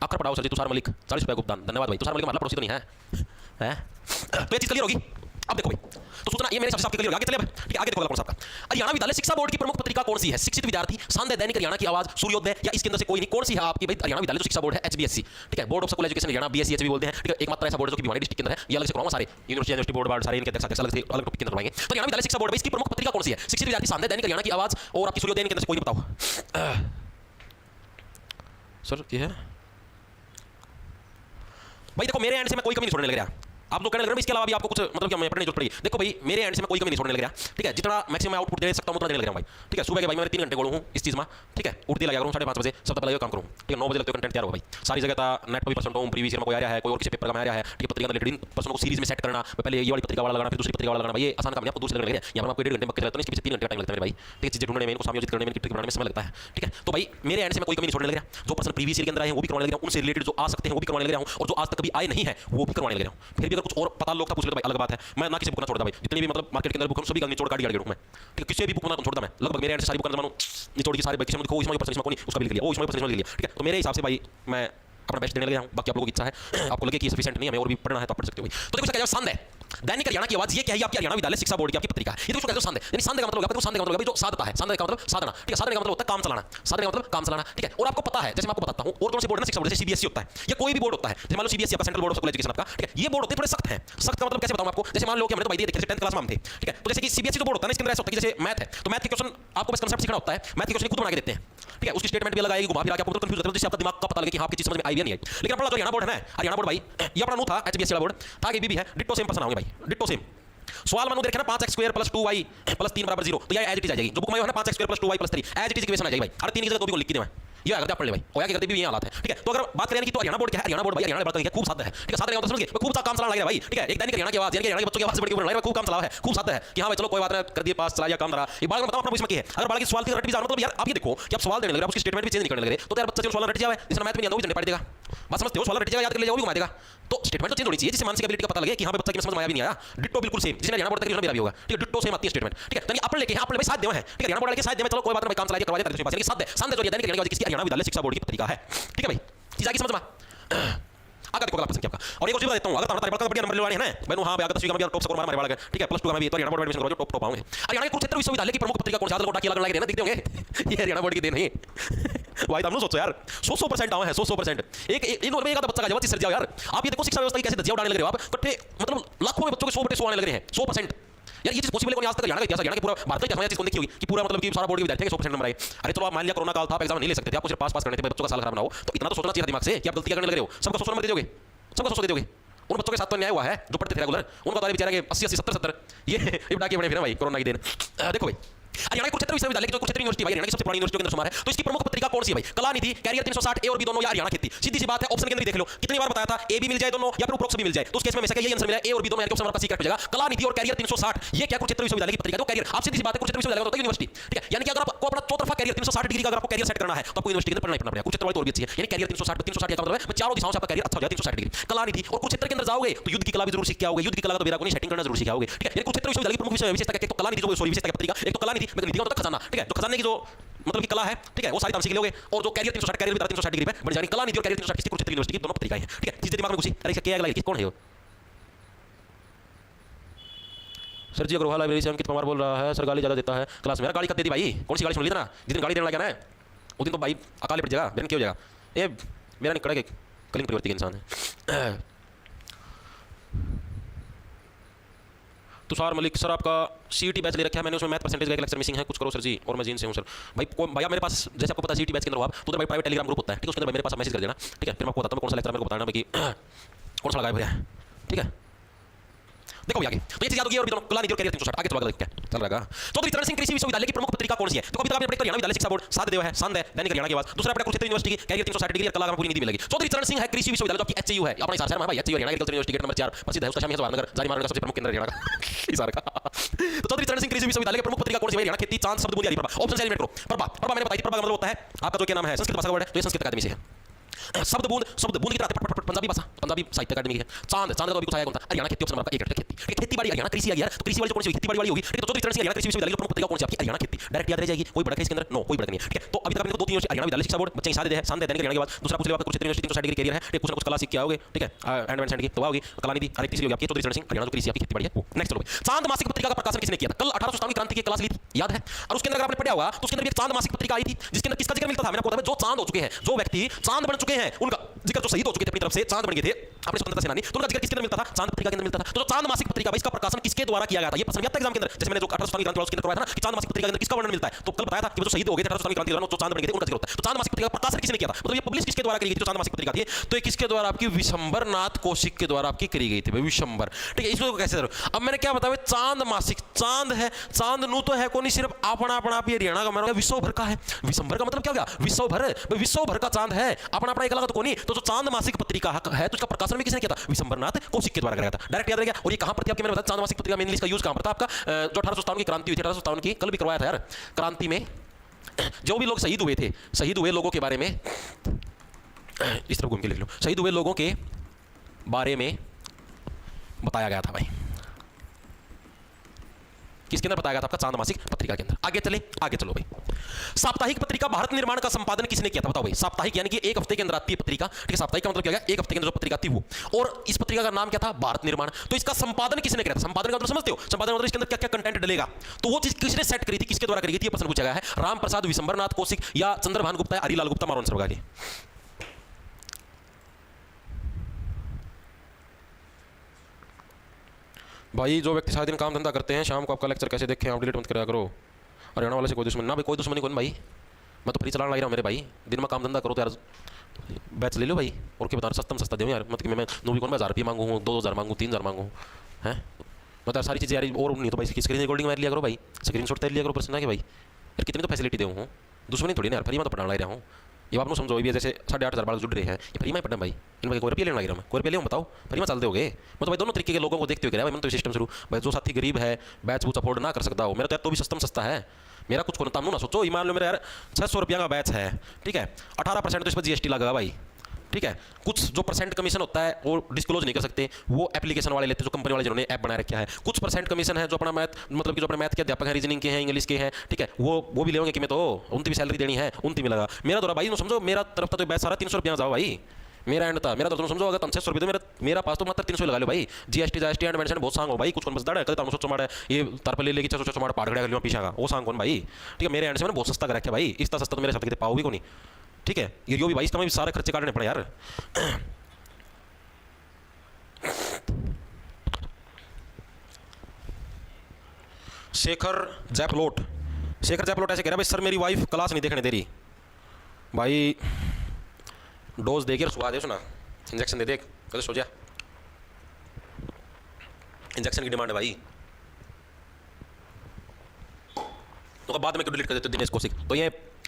आकर पढ़ाओ सर जी। तुषार मलिक 40 रुपये भुगतान, धन्यवाद भाई। तुषार मलिक हमारा पड़ोसी तो नहीं है, तो ये चीज क्लियर होगी। अब देखो भाई, तो सूचना ये मेरे हिसाब से आपके क्लियर होगा। आगे चले भाई, ठीक है। आगे देखो कौन सा आपका हरियाणा विद्यालय शिक्षा बोर्ड की प्रमुख पत्रिका कौन सी है? शिक्षित विद्यार्थी, संध्या, दैनिक हरियाणा की आवाज, सूर्योदय या इसके अंदर से कोई नहीं? कौन सी है आपकी भाई हरियाणा विद्यालय जो शिक्षा बोर्ड है? एचबीएससी, ठीक है। Board of school education Haryana, BSc HB बोलते हैं, ठीक है। एकमात्र ऐसा बोर्ड जो कि भिवानी डिस्ट्रिक्ट के अंदर है। ये अलग से कराऊंगा सारे यूनिवर्सिटी बोर्ड सारे इनके अलग अलग टॉपिक के अंदर रहेंगे। तो हरियाणा विद्यालय शिक्षा बोर्ड इसकी प्रमुख पत्रिका कौन सी है? शिक्षित विद्यार्थी, संध्या, दैनिक हरियाणा की आवाज और आपकी सूर्योदय, इनके अंदर से कोई नहीं? बताओ सर। ये है भाई, देखो मेरे एंड से मैं कोई कमी नहीं छोड़ने लग रहा। आप लोग कहने लग रहे हैं इसके अलावा भी आपको कुछ मतलब क्या मैं पढ़ने की जरूरत पड़ेगी। देखो भाई मेरे एंड से मैं कोई कमी नहीं छोड़ने लग रहा, ठीक है। जितना मैक्सिमम आउटपुट दे सकता हूं उतना देने लग रहा हूं भाई, ठीक है। सुबह के भाई मैं 3 घंटे गोलू हूं इस चीज में, ठीक है। उठती लगा करूं 5:30 बजे, सबसे पहले काम करूं, ठीक है। 9 बजे लगते कंटेंट तैयार हो भाई। सारी जगह था नेट पर भी परसेंट हूं, प्रीवियस ईयर में कोई आ रहा है, कोई और किसी पेपर का आ रहा है, ठीक है। पत्रिका रिलेटेड पर्सन को सीरीज में सेट करना, पहले ये वाली पत्रिका वाला लगाना, फिर दूसरी पत्रिका वाला लगाना, भाई ये आसान काम नहीं, आपको दूसरे लगेगा। यहां पर आपको 1.5 घंटे में चलाता हूं, इसके पीछे 3 घंटे का टाइम लगता है मेरे भाई, ठीक है। चीजें ढूंढने में, इनको समायोजित करने में, इनकी ट्रिक बनाने में समय लगता है, ठीक है। तो भाई मेरे एंड से मैं कोई कमी नहीं छोड़ने लग रहा। जो पर्सन प्रीवियस ईयर के अंदर आए हैं वो भी करवाने लग रहा हूं, उनसे रिलेटेड जो आ सकते हैं वो भी करवाने लग रहा हूं, और जो आज तक कभी आए नहीं है वो भी करवाने लग रहा हूं। फिर भी अगर कुछ और पता लोग था पूछ ले तो भाई अलग बात है, मैं ना किसी बुक ना छोड़ता भाई। जितनी भी मतलब मार्केट के अंदर बुक सभी का निचोड़ काट दिया मैं, ठीक है। किसी भी बुक ना छोड़ता मैं, लगभग मेरे एंड से सारी बुक जमानू निचोड़ की सारी बाकी देखो इसमें पर्सन कोनी उसका भी लिख लिया, वो इसमें पर्सन लिख लिया, ठीक है। तो मेरे हिसाब से भाई मैं अपना बेस्ट देने लगा हूं। बाकी आप लोगों की इच्छा है, आपको लगे कि सफिशिएंट नहीं है, हमें और भी पढ़ना है तो आप पढ़ सकते हो भाई। तो देखो क्या संद है दैनिक हरियाणा की आवाज, ये क्या है? आपकी हरियाणा विद्यालय शिक्षा बोर्ड की आपकी पत्रिका है। ये देखो क्या संद है, यानी संद का मतलब क्या? संद का मतलब जो साधता है, संद का मतलब साधना, ठीक है। साधना का मतलब होता है काम चलाना, साधना का मतलब काम चलाना, ठीक है। और आपको पता है, जैसे मैं आपको बताता हूं और कौन से बोर्ड है शिक्षा बोर्ड, जैसे सीबीएसई होता है या कोई भी बोर्ड होता है, जैसे मान लो सीबीएसई आपका central board of school education आपका, ठीक है। ये बोर्ड होते हैं थोड़े सख्त हैं। सख्त का मतलब कैसे बताऊं आपको? जैसे मान लो कि हमने तो भाई देखिए 10th क्लास में हम थे, ठीक है। तो जैसे कि सीबीएसई जो बोर्ड होता है ना, इसके अंदर ऐसा होता है कि जैसे मैथ है तो मैथ के क्वेश्चन आपको बस कांसेप्ट सीखना होता है, मैथ के क्वेश्चन खुद बना के देते हैं, ठीक है। उसकी स्टेटमेंट भी अलग आएगी, घुमा फिरा के आपको कंफ्यूज करते हैं, जिससे आपका दिमाग का पता लगे कि हां आपकी चीज समझ में आई नहीं आई। लेकिन अपना हरियाणा बोर्ड है ना, हरियाणा बोर्ड भाई ये अपना नो था, एचबीएसई वाला बोर्ड था कि भी है, डिट्टो सेम पर्सन आओगे भाई, डिट्टो सेम। सवाल मानो देखे ना 5x² + 2y + 3 = 0, तो ये एज इट इज आ जाएगी। जो बुक में है ना 5x² + 2y + 3 as it is equation आ जाएगी भाई। हर 3 की जगह तो भी को लिख के देना, ये अगर आप पढ़ ले भाई, ओया की गलती भी ये हालत है, ठीक है। तो अगर बात करें कि तो हरियाणा बोर्ड क्या है, हरियाणा बोर्ड भाई हरियाणा बोर्ड खूब साथ है, ठीक है। साथ रहेगा तो समझ गए, खूब सा काम चलाने लग रहा है भाई, ठीक है। एक दैनिक हरियाणा की आवाज, यानी कि हरियाणा के बच्चों की आवाज से बढ़ के बोल रहा है, खूब काम चला है, खूब साथ है कि हां भाई चलो कोई बात नहीं, कर दिए पास, चला या काम रहा। एक बात मैं बताऊं अपना इसमें क्या है, अगर बालक की सवाल की रट भी जानो, मतलब यार आप ये देखो कि आप सवाल देने लग रहे हो, उसकी स्टेटमेंट भी चेंज नहीं करने लग रहे, तो यार बच्चा जो सवाल रट जाए, जिसने मैथ में नहीं आता वो जनरेट पढ़ देगा, बस समझते हो, सवाल रट जाएगा, याद कर ले जाओ, भी घुमा देगा। तो स्टेटमेंट तो चेंज होनी चाहिए, जिससे मानसिक एबिलिटी का पता लगे कि हां भाई बच्चा की समझ में आया भी नहीं आया। डिट्टो बिल्कुल सेम, जिसने हरियाणा बोर्ड तक मेरा भी होगा, ठीक है, डिट्टो सेम आती है स्टेटमेंट, ठीक है। तो अपन लेके अपन भाई साथ देवा है, ठीक है। हरियाणा बोर्ड वाले के साथ देवा, चलो कोई बात नहीं, काम चला दिया, करवा दिया, तारीफ से साथ साथ जो दैनिक हरियाणा की किसकी, हरियाणा विद्यालय शिक्षा बोर्ड की पत्रिका है, ठीक है भाई। चीज आगे समझ में आगे देखो अगला प्रश्न क्या आपका। और एक और चीज बता देता हूं, अगर तुम्हारा तारीफ का बढ़िया नंबर लेवाने हैं ना मैंने, हां आगे 10 का टॉप स्कोर मारने वाला है, ठीक है। प्लस 2 का मैं भी तो हरियाणा बोर्ड एडमिशन करो, टॉप आऊंगे। हरियाणा के कुरुक्षेत्र विश्वविद्यालय की प्रमुख पत्रिका कौन सी, आदल को डाकिया लगने लगे ना, दिखते होंगे ये हरियाणा बोर्ड की देन है भाई। तुम सोचो यार 100% आवा है, 100%। एक एक आधा बच्चा का जवाब सर जाओ यार, आप ये देखो शिक्षा व्यवस्था की कैसे धज्जियां उड़ाने लग रहे हो आप, कट्ठे मतलब लाखों में बच्चों के 100 आने लग रहे हैं, 100%। यार ये चीज पॉसिबल है, कोई आज तक हरियाणा का इतिहास, हरियाणा के पूरा भारत का इतिहास चीज कौन देखी होगी कि पूरा मतलब कि सारा बोर्ड के विद्यार्थी 100% नंबर आए। अरे चलो आप मान लिया कोरोना काल था, आप एग्जाम नहीं ले सकते थे, आपको सिर्फ पास करने थे, बच्चों का साल खराब ना हो, तो इतना तो सोचना चाहिए दिमाग से कि आप गलतियां करने लग रहे हो। सबको 100 नंबर दे दोगे, सबको 100 दे दोगे। उन बच्चों के साथ तो न्याय हुआ है जो पढ़ते थे रेगुलर, उनका तो बेचारा के 80 80 70 70 ये डाके बने फिर भाई कोरोना की दिन। देखो भाई हरियाणा कुरुक्षेत्र विश्वविद्यालय जो कुरुक्षेत्र यूनिवर्सिटी भाई हरियाणा की सबसे पुरानी यूनिवर्सिटी के अंदर शुमार है, तो इसकी प्रमुख पत्रिका कौन सी है भाई? कला निधि, कैरियर 360 ए और बी दोनों या हरियाणा खेती। सीधी सी बात है, ऑप्शन के अंदर देख लो कितनी बार बताया था, ए भी मिल जाए दोनों या फिर उपरोक्त भी मिल जाए, तो उस केस में हमेशा यही आंसर मिला ए और बी दोनों, यानी कि ऑप्शन आपका सी करेक्ट हो जाएगा। कला निधि और कैरियर 360 ये क्या कुरुक्षेत्र विश्वविद्यालय की पत्रिका, तो कैरियर आप सीधी सी बात है कुरुक्षेत्र विश्वविद्यालय होता है यूनिवर्सिटी, ठीक है। यानी कि अगर आपको अपना चौतरफा कैरियर 360 डिग्री का अगर आपको कैरियर सेट करना है तो आपको यूनिवर्सिटी के अंदर पढ़ना पड़ेगा। कुरुक्षेत्र वाली तो और भी अच्छी है, यानी कैरियर 360 360 का मतलब है चारों दिशाओं से आपका कैरियर अच्छा हो जाए 360 डिग्री। कला निधि और कुरुक्षेत्र के अंदर जाओगे तो युद्ध की कला भी जरूर सीख के आओगे, युद्ध की कला तो मेरा को नहीं सेटिंग करना जरूर सीख आओगे, ठीक है। यानी कुरुक्षेत्र विश्वविद्यालय की प्रमुख विशेषता क्या है, तो कला निधि जो सॉरी विशेषता की पत्रिका, एक तो कला निधि मतलब निधि का मतलब खजाना, ठीक है, जो खजाने की जो मतलब की कला है, ठीक है, वो सारी ताम सीख लोगे। और जो कैरियर 360 कैरियर भी 360 डिग्री पे बढ़ जाएगी। कला निधि और कैरियर 360 किसी कुरुक्षेत्र यूनिवर्सिटी की दोनों पत्रिकाएं हैं, ठीक है। चीजें दिमाग में घुसी, अरे इसका क्या अगला कौन है वो? सर जी अग्रवाल लाइब्रेरी से अंकित कुमार बोल रहा है, सर गाली ज्यादा देता है क्लास में। गाली कब दे दी भाई, कौन सी गाली सुन ली था ना, जिस दिन गाली देने लगा ना उस दिन तो भाई अकाले पड़ जाएगा, दिन क्या हो जाएगा। ये मेरा निकड़ा के कलिंग परिवर्ती के इंसान है। तुषार मलिक सर आपका सीईटी बैच ले रखा है मैंने, उसमें मैथ परसेंटेज का एक लेक्चर मिसिंग है, कुछ करो सर जी। और मैं जीन से हूँ सर भाई। भैया मेरे पास जैसे आपको पता है सीईटी बैच के अंदर हो आप तो भाई प्राइवेट टेलीग्राम ग्रुप होता है, ठीक है, उसके अंदर मेरे पास मैसेज कर देना, ठीक है। फिर मैं आपको बताता हूँ कौन सा लेक्चर मेरे को बताना भाई कौन सा लगाया भैया, ठीक है। देखो आगे तो ये चीज याद होगी। और भी कला निधि और कैरियर 360 आगे चलो क्या चल रहा है। चौधरी चरण सिंह कृषि विश्वविद्यालय की प्रमुख पत्रिका कौन सी है? तो कभी आपने पढ़ा हरियाणा विद्यालय शिक्षा बोर्ड, साथ देव है, संद है, दैनिक हरियाणा की आवाज। दूसरा अपना कुरुक्षेत्र यूनिवर्सिटी की कैरियर 360 डिग्री कला में पूरी निधि मिलेगी। चौधरी चरण सिंह है कृषि विश्वविद्यालय जो कि एचयू है अपने हिसाब से भाई, HU Haryana agriculture university gate number 4 प्रसिद्ध है, उसका शामिल जवाहरनगर जारी मार्ग का सबसे प्रमुख केंद्र हरियाणा का हिसार का। तो चौधरी चरण सिंह कृषि विश्वविद्यालय की प्रमुख पत्रिका कौन सी है? हरियाणा खेती, चांद, शब्द बूंदी, प्रभा। ऑप्शन से एलिमिनेट करो। प्रभा मैंने बताई थी, प्रभा का मतलब होता है आपका जो क्या नाम है संस्कृत भाषा का वर्ड है, तो ये संस्कृत अकादमी से है। शब्द बूंद की तरह पंजाबी भाषा, पंजाबी साहित्य अकादमी है। चांद का तो अभी कुछ आया कौन था? हरियाणा खेती ऑप्शन आपका एक खेती, खेती बाड़ी हरियाणा कृषि आ गया, तो कृषि वाली कौन सी खेती बाड़ी वाली होगी, ठीक है। तो चौधरी चरण सिंह हरियाणा कृषि विश्वविद्यालय की प्रमुख पत्रिका कौन सी आपकी? हरियाणा खेती। डायरेक्ट याद रह जाएगी, कोई भड़क है इसके अंदर? नो कोई भड़क नहीं है, ठीक है। तो अभी तक आपने दो तीन हरियाणा विद्यालय शिक्षा बोर्ड बच्चे साथ दे है, संद दैनिक हरियाणा के बाद दूसरा पूछ लिया आपका कुरुक्षेत्र यूनिवर्सिटी 360 डिग्री कैरियर है, ठीक, कुछ ना कुछ कला सीख के आओगे, ठीक है। हैंड एंड की तो होगी कला निधि, हर एक तीसरी होगी आपकी चौधरी चरण सिंह हरियाणा जो कृषि आपकी खेती बाड़ी है। नेक्स्ट चलो चांद मासिक पत्रिका का प्रकाशन किसने किया था? कल 1857 की क्रांति की क्लास ली थी, याद है। और उसके अंदर अगर आपने पढ़ा होगा तो उसके अंदर एक चांद मासिक पत्रिका आई थी जिसके अंदर किसका जिक्र मिलता था? मैंने आपको बताया जो चांद हो चुके हैं, जो व्यक्ति चांद बन चुके हैं उनका जिक्र, जो शहीद हो चुके थे अपनी तरफ से चांद बन गए थे अपने स्वतंत्रता सेनानी, तो उनका जिक्र किसके अंदर मिलता था? चांद पत्रिका के अंदर मिलता था। तो चांद मासिक पत्रिका इसका प्रकाशन किसके द्वारा किया गया था? ये प्रश्न आता है एग्जाम के अंदर, जैसे मैंने जो 1857 की क्रांति उसके अंदर करवाया था ना कि चांद मासिक पत्रिका के अंदर किसका वर्णन मिलता है, तो कल बताया था कि वो जो शहीद हो गए थे 1857 की क्रांति के दौरान, जो चांद बन गए थे उनका जिक्र होता है। तो चांद मासिक पत्रिका का प्रकाशन किसने किया था? मतलब ये पब्लिश किसके द्वारा करी गई थी जो चांद मासिक पत्रिका थी? तो ये किसके द्वारा आपकी? विशंबर नाथ कौशिक के द्वारा आपकी करी गई थी भाई, विशंबर, ठीक है। इसको कैसे करो? अब मैंने क्या बताया, चांद मासिक, चांद है, चांद नू तो है कौन, सिर्फ अपना अपना आप हरियाणा का मेरा विश्व भर का है। विशंबर का मतलब क्या गया? विश्व भर, विश्व भर का चांद है, अपना अपना एक अलग तो कौन। तो जो चांद मासिक पत्रिका है तो उसका प्रकाशन भी किसने किया था? विशंबरनाथ कौशिक के द्वारा कराया था। डायरेक्ट याद रहेगा। और ये कहां पर थी आपकी? मैंने बताया चांद मासिक पत्रिका मेनली इसका यूज कहां पर था आपका? जो 1857 की क्रांति हुई थी, 1857 की कल भी करवाया था यार, क्रांति में जो भी लोग शहीद हुए थे, शहीद हुए लोगों के बारे में इस तरफ घूम के लिख लो, शहीद हुए लोगों के बारे में बताया गया था भाई। किसके अंदर बताया गया था? आपका चांद मासिक पत्रिका के अंदर। आगे चले, आगे चलो भाई। साप्ताहिक पत्रिका भारत निर्माण का संपादन किसने किया था? बताओ भाई। साप्ताहिक यानी कि एक हफ्ते के अंदर आती है पत्रिका, ठीक है। साप्ताहिक का मतलब क्या है? एक हफ्ते के अंदर जो पत्रिका थी वो। और इस पत्रिका का नाम क्या था? भारत निर्माण। तो इसका संपादन किसने किया था? संपादन का मतलब समझते हो? संपादन मतलब इसके अंदर क्या क्या कंटेंट डलेगा, तो वो चीज किसने सेट करी थी, किसके द्वारा करी थी? ये प्रश्न पूछा गया है। राम प्रसाद, विशंबरनाथ कौशिक या चंद्रभान गुप्ता, हरिलाल गुप्ता, मारो आंसर होगा। भाई जो व्यक्ति सारा दिन काम धंधा करते हैं, शाम को आपका लेक्चर कैसे देखें? आप डिलीट मत कराया करो। हरियाणा वाले से कोई दुश्मन ना भाई, कोई दुश्मनी कौन भाई, मैं तो फ्री चलाने लग रहा हूँ मेरे भाई। दिन में काम धंधा करो तो यार बैच ले लो भाई। और क्या बता रहा, सस्ता में सस्ता दे यार, मतलब कि मैं नूबी कौन, मैं 1000 रुपये मांगू हूँ, 2000 मांगू, 3000 मांगू हैं, मतलब सारी चीज़ें यार। और नहीं तो भाई स्क्रीन रिकॉर्डिंग मार लिया करो भाई, स्क्रीन शॉट तैर लिया करो प्रश्न के भाई। यार कितनी तो फैसिलिटी दे हूँ, दुश्मनी थोड़ी ना यार, फ्री में तो पढ़ाने लग रहा हूँ। ये आपको समझो भी जैसे 8,500 बालक जुड़ रहे हैं, ये फ्री में पढ़ना भाई, इनमें कोई रुपये लेना लगे, मैं कोई रुपये ले बताओ, फ्री में चलते हो गए। मैं तो भाई दोनों तरीके के लोगों को देखते हुए कह रहा भाई, मैं तो सिस्टम शुरू भाई, जो साथी गरीब है बैच बूच अफोर्ड ना कर सकता हो, मेरा तो यार तो भी सस्ता में सस्ता है, मेरा कुछ को ना सोचो, मान लो मेरा यार 600 रुपया का बैच है, ठीक है, 18% तो इस पर जीएसटी लगेगा भाई, ठीक है, कुछ जो परसेंट कमीशन होता है वो डिस्क्लोज नहीं कर सकते, वो एप्लीकेशन वाले लेते हैं, जो कंपनी वाले जिन्होंने ऐप बना रखा है, कुछ परसेंट कमीशन है जो अपना मैथ मतलब कि जो अपने मैथ के अध्यापक है, रीजनिंग के हैं, इंग्लिश के हैं, ठीक है, वो भी लेंगे कि मैं तो उनकी भी सैलरी देनी है, उनकी भी लगा, मेरा तो भाई समझो मेरा तरफ था तो बैच सारा 300 रुपया जाओ भाई, मेरा एंड था, मेरा तो तुम समझो अगर 600 रुपये तो मेरा पास तो मात्र 300 लगा लो भाई, जीएसटी जीएसटी एंड मेंशन बहुत सांग हो भाई, कुछ कौन बसदा है कल सोचो माड़ा ये तार पर ले लेके 600 माड़ा पाड़ खड़ा कर लियो पीछे का वो सांग कौन भाई, ठीक है, मेरे एंड से मैंने बहुत सस्ता कर रखा भाई, इतना सस्ता तो मेरे साथ पाओ भी को नहीं, ठीक है, ये जो भी भाई इसका मैं सारे खर्चे काटने पड़े यार। शेखर जैपलोट ऐसे कह रहा भाई सर मेरी वाइफ क्लास नहीं देखने दे रही भाई, डोज दे के सुहा दे, सुना इंजेक्शन दे दे, कल सो जा, इंजेक्शन की डिमांड है भाई, तो बाद में क्यों डिलीट कर देते हो दिनेश कौशिक, तो ये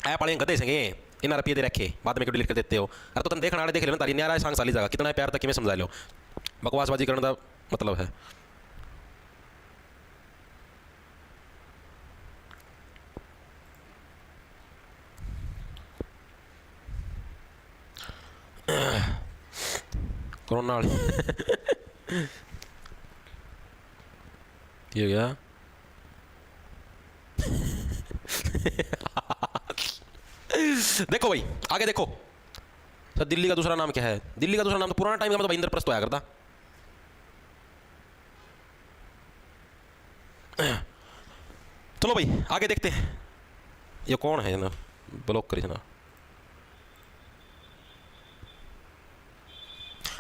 ऐप वाले गधे सेंगे इन रुपये दे रखे बाद में क्यों डिलीट कर देते हो, अरे तो तुम देखना देख ले तारी न्यारा सांग साली जगह कितना प्यार तक कि मैं समझा लो, बकवासबाजी करने का मतलब है। कोरोना वाली ये गया देखो भाई आगे देखो सर, दिल्ली का दूसरा नाम क्या है, दिल्ली का दूसरा नाम तो पुराना टाइम का मतलब इंद्रप्रस्थ तो आया करता, चलो भाई आगे देखते हैं, ये कौन है ना ब्लॉक करी ना,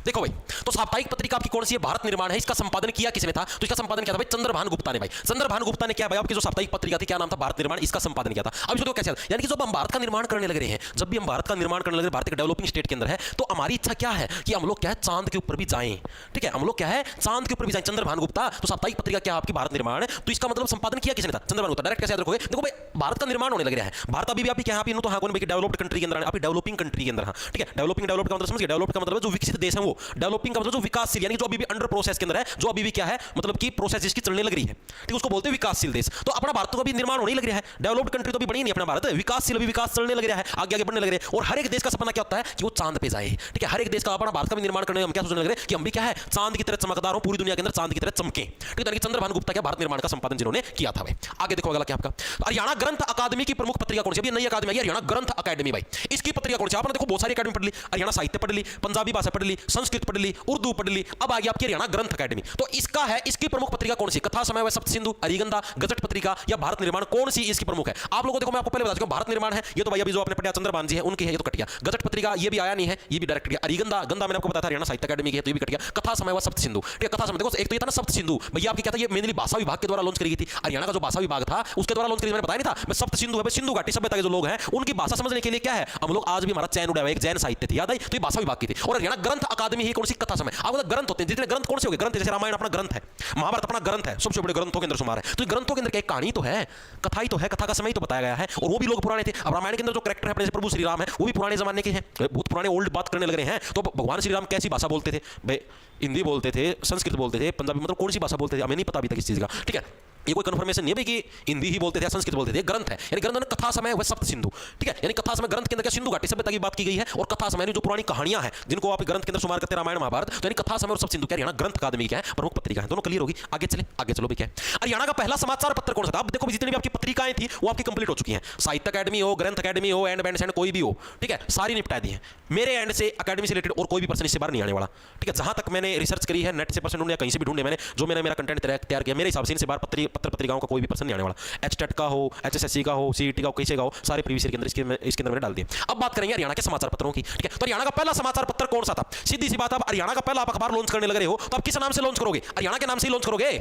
देखो भाई तो साप्ताहिक पत्रिका आपकी कौन सी है, भारत निर्माण है, इसका संपादन किया किसने था, तो इसका संपादन किया था भाई चंद्रभान गुप्ता ने, भाई चंद्रभान गुप्ता ने क्या भाई आपकी जो साप्ताहिक पत्रिका थी क्या नाम था, भारत निर्माण, इसका संपादन किया था। अब इसको कैसे, यानी कि जब हम भारत का निर्माण करने लग रहे हैं, जब भी हम भारत का निर्माण करने लग रहे हैं, भारत के डेवलपिंग स्टेट के अंदर है, तो हमारी इच्छा क्या है कि हम लोग क्या है चांद के ऊपर भी जाएं, ठीक है, हम लोग क्या है चांद के ऊपर भी जाएं, चंद्रभान गुप्ता, तो साप्ताहिक पत्रिका क्या आपकी भारत निर्माण है, तो इसका मतलब संपादन किया किसने था, चंद्रभान गुप्ता, डायरेक्ट कैसे याद रखोगे, देखो भाई भारत का निर्माण होने लग रहा है, भारत अभी भी आप क्या तो हाँ कौन डेवलप्ड कंट्री के अंदर, आप डेवलपिंग कंट्री के अंदर, हाँ ठीक है, डेवलपिंग का मतलब समझिए, डेवलप्ड का मतलब जो विकसित देश है वो, डेवलपिंग का मतलब जो विकासशील यानी जो अभी भी अंडर प्रोसेस के अंदर है, जो अभी भी क्या है मतलब कि प्रोसेस जिसकी चलने लग रही है, ठीक उसको बोलते हैं विकासशील देश। तो अपना भारत का भी निर्माण होने लग रहा है, डेवलप्ड कंट्री तो भी बनी नहीं अपना भारत, विकासशील अभी विकास चलने लग रहा है, आगे आगे बढ़ने लग रहे हैं, और हर एक देश का सपना क्या होता है कि वो चांद पे जाए, ठीक है, हर एक देश का अपना भारत का भी निर्माण करने हम क्या सोचने लग रहे हैं कि हम भी क्या है चांद की तरह चमकदार हो, पूरी दुनिया के अंदर चांद की तरह चमके, ठीक है, चंद्रभान गुप्ता क्या भारत निर्माण का संपादन जिन्होंने किया था भाई। आगे देखो अगला क्या आपका, हरियाणा ग्रंथ अकादमी की प्रमुख पत्रिका कौन सी, अभी नई अकादमी है हरियाणा ग्रंथ अकादमी भाई, इसकी पत्रिका कौन सी, आपने देखो बहुत सारी अकादमी पढ़ ली, हरियाणा साहित्य पढ़ ली, पंजाबी भाषा पढ़ ली, संस्कृत पढ़ ली, उर्दू पढ़ ली, अब आ गया आपकी हरियाणा ग्रंथ अकादमी, तो इसका है इसकी प्रमुख पत्रिका कौन सी, कथा समय व सप्त सिंधु, अरिगंधा, गजट पत्रिका या भारत निर्माण, कौन सी इसकी प्रमुख है। आप लोगों को देखो मैं आपको पहले बता चुका हूं, भारत निर्माण है ये तो भाई अभी जो आपने पढ़ा चंद्रभान जी है उनकी है, ये तो कट गया, गजट पत्रिका ये भी आया नहीं है, ये भी डायरेक्ट गया, अरिगंधा गंधा मैंने आपको बताया था हरियाणा साहित्य अकादमी की है, तो ये भी कट गया, कथा समय व सप्त सिंधु, ठीक है, कथा समय देखो एक तो ये था ना सप्त सिंधु भैया आपकी क्या था, ये मेनली भाषा विभाग के द्वारा लॉन्च करी गई थी, हरियाणा का जो भाषा विभाग था उसके द्वारा लॉन्च करी, मैंने बताया नहीं था, मैं सप्त सिंधु है, सिंधु घाटी सभ्यता के जो लोग हैं उनकी भाषा समझने के लिए क्या है हम लोग आज भी हमारा चैन उड़ा हुआ एक जैन साहित्य थी, याद आई, तो ये भाषा विभाग की थी, और हरियाणा ग्रंथ अकादमी ही कौन सी कथा समय, आपको ग्रंथ होते हैं जितने ग्रंथ कौन से हो गए, ग्रंथ जैसे रामायण अपना ग्रंथ है, महाभारत अपना ग्रंथ है, सबसे बड़े ग्रंथों के अंदर शुमार है, तो ग्रंथों के अंदर क्या कहानी तो है, कथा ही तो है, कथा का समय तो बताया गया है, और वो भी लोग पुराने थे। अब रामायण के अंदर जो कैरेक्टर है अपने प्रभु श्री राम है वो भी पुराने जमाने के हैं, बहुत पुराने ओल्ड बात करने लग रहे हैं, तो भगवान श्री राम कैसी भाषा बोलते थे भाई, हिंदी बोलते थे, संस्कृत बोलते थे, पंजाबी मतलब कौन सी भाषा बोलते थे हमें नहीं पता अभी तक इस चीज का, ठीक है, ये कोई कंफर्मेशन नहीं है कि हिंदी ही बोलते थे संस्कृत बोलते थे, ग्रंथ है यानी ग्रंथ में कथा समय व सप्त सिंधु, ठीक है, यानी कथा समय ग्रंथ के अंदर क्या सिंधु घाटी सभ्यता की बात की गई है, और कथा समय जो पुरानी कहानियां हैं जिनको आप ग्रंथ के अंदर शुमार करते हैं रामायण महाभारत, तो यानी कथा समय और सप्त सिंधु क्या हरियाणा ग्रंथ अकादमी क्या है प्रमुख पत्रिका है, दोनों क्लियर होगी। आगे चले, आगे चलो भी क्या है, हरियाणा का पहला समाचार पत्र कौन सा था, अब देखो जितनी भी आपकी पत्रिकाएं थी वो आपकी कंप्लीट हो चुकी हैं, साहित्य अकादमी हो, ग्रंथ अकादमी हो, एंड बैंड कोई भी हो, ठीक है, सारी निपटा दी है, मेरे एंड से अकादमी से रिलेटेड और कोई भी पर्सन इससे बाहर नहीं आने वाला, ठीक है, जहां तक मैंने रिसर्च करी है नेट से पर्सन ढूंढे कहीं से भी ढूंढे मैंने, जो मैंने मेरा कंटेंट तैयार किया मेरे हिसाब से इनसे बाहर पत्र पत्रिकाओं का कोई भी पर्सन नहीं आने वाला, एचटेट का हो, एचएसएससी का हो, सीईटी का हो, किसी का हो, सारे प्रीवियस ईयर के अंदर इसके अंदर मैंने डाल दिए। अब बात करेंगे हरियाणा के समाचार पत्रों की, ठीक है, तो हरियाणा का पहला समाचार पत्र कौन सा था, सीधी सी बात, अब हरियाणा का पहला आप अखबार लॉन्च करने लग रहे हो तो आप किस नाम से लॉन्च करोगे, हरियाणा के नाम से ही लॉन्च करोगे।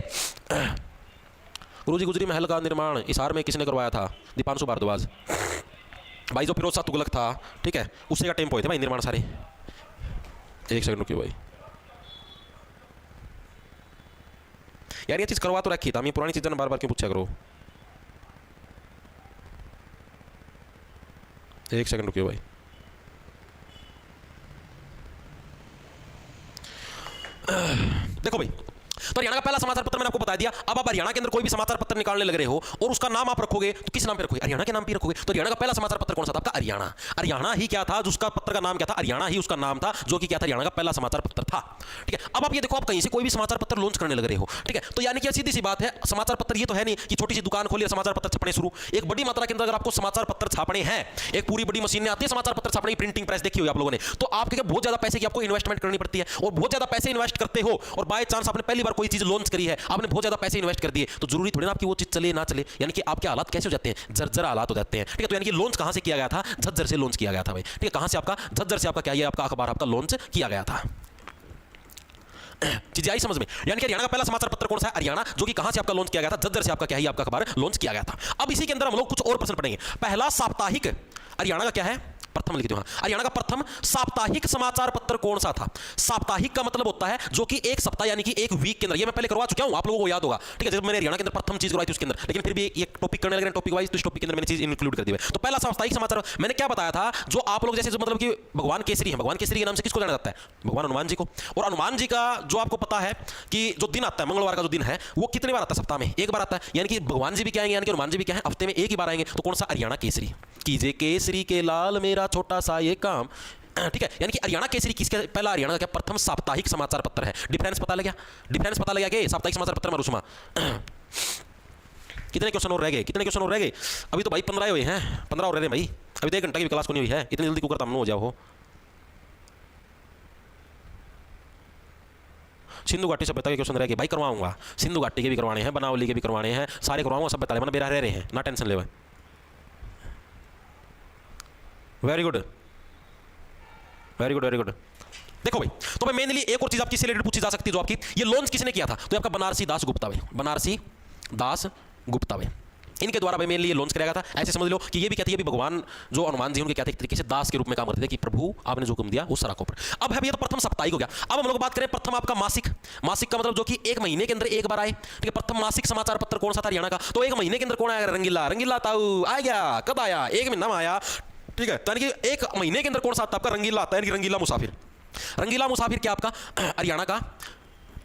गुरुजी गुजरी महल का निर्माण हिसार में किसने करवाया था, दीपांशु भारद्वाज भाई, जो फिरोज शाह तुगलक था, ठीक है, उससे का टेम्पो थे भाई निर्माण सारे। एक सेकंड रुकिए भाई, यार ये चीज करवा तो रखी था, मैं पुरानी चीजें बार बार क्यों पूछा करो, एक सेकंड रुकिए भाई, देखो भाई, तो हरियाणा का पहला समाचार पत्र मैंने आपको बता दिया। अब आप हरियाणा के अंदर कोई भी समाचार पत्र निकालने लग रहे हो और उसका नाम आप रखोगे तो किस नाम पे रखोगे? हरियाणा के नाम पे रखोगे। तो हरियाणा का पहला समाचार पत्र कौन सा था आपका? हरियाणा। हरियाणा ही क्या था, जिसका पत्र का नाम क्या था? हरियाणा ही उसका नाम था, जो कि क्या था? हरियाणा का पहला समाचार पत्र था। ठीक है, अब आप ये देखो, आप कहीं से कोई भी समाचार पत्र लॉन्च करने लग रहे हो, ठीक है, तो यानी कि सीधी सी बात है, समाचार पत्र ये तो है नहीं कि छोटी सी दुकान खोली समाचार पत्र छपने शुरू। एक बड़ी मात्रा के अंदर अगर आपको समाचार पत्र छापने हैं, एक पूरी बड़ी मशीन आती है समाचार पत्र छापने की, प्रिंटिंग प्रेस देखी हुई आप लोगों ने, तो आपके बहुत ज्यादा पैसे की आपको इन्वेस्टमेंट करनी पड़ती है, और बहुत ज्यादा पैसे इन्वेस्ट करते हो और बाय चांस आपने पहली बार कोई चीज लॉन्च करी है, आपने बहुत ज्यादा पैसे इन्वेस्ट कर दिए, तो जरूरी थोड़ी ना आपकी वो चीज चले ना चले, यानी कि आपके हालात कैसे हो जाते हैं? जर्जर हालात हो जाते हैं। ठीक है, तो यानी कि लॉन्च कहां से किया गया था? झज्जर से लॉन्च किया गया था भाई। ठीक है, कहां से? आपका झज्जर से आपका क्या, ये आपका अखबार आपका लॉन्च किया गया था। चीजें आई समझ में? यानी कि हरियाणा का पहला समाचार पत्र कौन सा है? हरियाणा, जो कि कहां से आपका लॉन्च किया गया था? झज्जर से आपका क्या है, आपका अखबार लॉन्च किया गया था। अब इसी के अंदर हम लोग कुछ और प्रश्न पढ़ेंगे। पहला साप्ताहिक हरियाणा का क्या है? प्रथम लिख दो। हरियाणा का प्रथम साप्ताहिक समाचार पत्र कौन सा था? साप्ताहिक का मतलब होता है जो कि एक सप्ताह यानी कि एक वीक के अंदर, ये मैं पहले करवा चुका हूं, आप लोगों को याद होगा। ठीक है, जब मैंने हरियाणा के अंदर प्रथम चीज करवाई थी उसके अंदर, लेकिन फिर भी एक टॉपिक करने लगे टॉपिक वाइज, तो इस टॉपिक के अंदर मैंने चीज इंक्लूड कर दी है। तो पहला साप्ताहिक समाचार मैंने क्या बताया था, जो आप लोग जैसे जो मतलब कि भगवान केसरी है, भगवान केसरी के नाम से किसको जाना जाता है? भगवान हनुमान जी को। और हनुमान जी का जो आपको पता है कि जो दिन आता है, मंगलवार का जो दिन है, वो कितने बार आता है? सप्ताह में एक बार आता है। यानी कि भगवान जी भी क्या आएंगे, यानी कि हनुमान जी भी क्या है, हफ्ते में एक ही बार आएंगे। तो कौन सा? हरियाणा केसरी। कीजिए केसरी के लाल मेरा छोटा सा ये काम। ठीक है, यानी कि हरियाणा केसरी किसका? पहला हरियाणा का क्या? प्रथम साप्ताहिक समाचार पत्र है। डिफरेंस पता लगा? डिफरेंस पता लगा कि साप्ताहिक समाचार पत्र मरुसमा। कितने क्वेश्चन और रह गए? कितने क्वेश्चन और रह गए? अभी तो भाई 15 हुए हैं, 15 और रह रहे भाई। अभी तो 1 घंटा की क्लास को नहीं हुई है, इतनी जल्दी कुकर तमनो हो जाओ हो। सिंधु घाटी सभ्यता के क्वेश्चन रह गए भाई, करवाऊंगा। सिंधु घाटी के भी करवाने हैं, बनावली के भी करवाने हैं, सारे करवाऊंगा, सब बता ले, बेरा रह रहे हैं, ना टेंशन ले। Very good, very good, very good. देखो भाई, तो भाई मेनली एक और चीज आपकी से रिलेटेड पूछी जा सकती है, जो आपकी ये लॉन्च किसने किया था? तो आपका बनारसी दास गुप्ता भाई, बनारसी दास गुप्ता भाई, इनके द्वारा भाई मेनली ये लॉन्च किया गया था। ऐसे समझ लो कि ये भी कहती है, भगवान जो हनुमान जी उनके क्या थे, एक तरीके से दास के रूप में काम करते थे कि प्रभु आपने जो हुक्म दिया वो सारा को। अब है ये तो प्रथम साप्ताहिक हो गया। अब हम लोग बात करें प्रथम आपका मासिक। मासिक का मतलब जो कि एक महीने के अंदर एक बार आए। ठीक है, प्रथम मासिक समाचार पत्र कौन सा था हरियाणा का? तो एक महीने के अंदर कौन आया? रंगीला। रंगीला ताऊ आ गया, कब आया? एक महीना में आया। ठीक है, तो यानी कि एक महीने के अंदर कौन सा आता है आपका? रंगीला आता है, यानी कि रंगीला मुसाफिर। रंगीला मुसाफिर क्या आपका हरियाणा का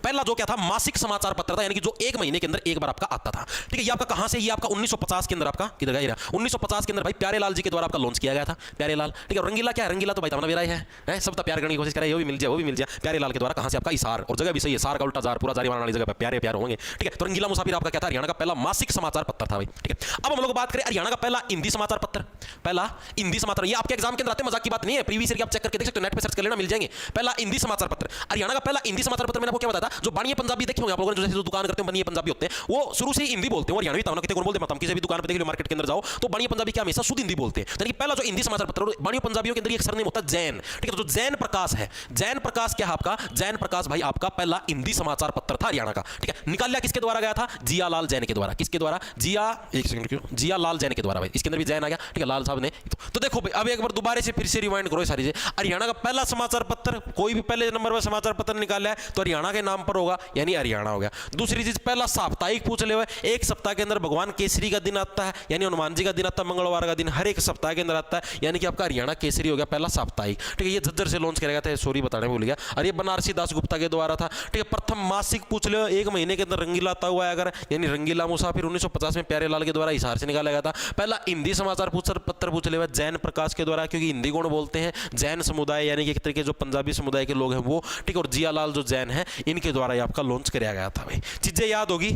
पहला जो क्या था? मासिक समाचार पत्र था, यानी कि जो एक महीने के अंदर एक बार आपका आता था। ठीक है, ये आपका कहां से? ये आपका 1950 के अंदर आपका किधर गया? 1950 के अंदर भाई प्यारेलाल जी के द्वारा आपका लॉन्च किया गया था। प्यारेलाल। ठीक है, रंगीला क्या है? रंगीला तो भाई तमना बेरा है, सब तो प्यार करने की कोशिश करे, वो भी मिल जाए, वो भी मिल जाए। प्यारेलाल के द्वारा कहां से? आपका इसार, और जगह भी सही है, सार का उल्टा जार, पूरा जारी वाला वाली जगह पे प्यारे प्यार होंगे। ठीक है, तो रंगीला मुसाफिर आपका क्या था? हरियाणा का पहला मासिक समाचार पत्र था भाई। ठीक है, अब हम लोग बात करें हरियाणा का पहला हिंदी समाचार पत्र। पहला हिंदी समाचार, ये आपके एग्जाम के अंदर आते, मजाक की बात नहीं है, प्रीवियस ईयर आप चेक करके देख सकते हो, नेट पे सर्च कर लेना, मिल जाएंगे। पहला हिंदी समाचार पत्र, हरियाणा का पहला हिंदी समाचार पत्र। मैंने आपको क्या बताया था? जो बानिया पंजाबी देखे होंगे आप लोगों ने, जो दुकान करते हैं बनिया पंजाबी होते हैं, वो शुरू से ही हिंदी बोलते हैं। हरियाणवी ताऊ ना कितने बोलते हैं, किसी भी दुकान पे देख लो, मार्केट के अंदर जाओ तो बनिया पंजाबी क्या हमेशा शुद्ध हिंदी बोलते हैं। यानी कि पहला जो हिंदी समाचार पत्र, बनिया पंजाबियों के अंदर एक सरनेम होता है जैन। ठीक है, तो जो जैन प्रकाश है, जैन प्रकाश क्या है आपका? जैन प्रकाश भाई आपका पहला हिंदी समाचार पत्र था हरियाणा का। ठीक है, निकाल लिया किसके द्वारा गया था? जिया लाल जैन के द्वारा। किसके द्वारा? जिया लाल जैन के द्वारा भाई, इसके अंदर भी जैन आ गया। ठीक है, लाल साहब ने। तो देखो भाई, अब एक बार दोबारा से फिर से रिवाइंड करो सारी चीजें। हरियाणा का पहला समाचार पत्र, कोई भी पहले नंबर पर समाचार पत्र निकाल लिया तो हरियाणा के नाम पर होगा, यानी हरियाणा हो गया। दूसरी चीज, पहला साप्ताहिक पूछ ले, एक सप्ताह के अंदर भगवान केसरी का दिन आता है, यानी हनुमान जी का दिन आता है, मंगलवार का दिन हर एक सप्ताह के अंदर आता है, यानी कि आपका हरियाणा केसरी हो गया पहला साप्ताहिक। ठीक है, ये झज्जर से लॉन्च किया गया था, सॉरी बताने भूल गया, और ये बनारसी दास गुप्ता के द्वारा था। ठीक है, प्रथम मासिक पूछ लो, एक महीने के अंदर रंगीला आता हुआ अगर, यानी रंगीला मुसाफिर 1950 में प्यारेलाल के द्वारा हिसार से निकाला गया था। पहला हिंदी समाचार पत्र पूछ ले जैन प्रकाश के द्वारा, क्योंकि हिंदी कौन बोलते हैं? जैन समुदाय, यानी कि एक तरीके जो पंजाबी समुदाय के लोग हैं वो। ठीक है, और जियालाल जो जैन है, इनके द्वारा ये आपका लॉन्च किया गया था भाई। चीजें याद होगी।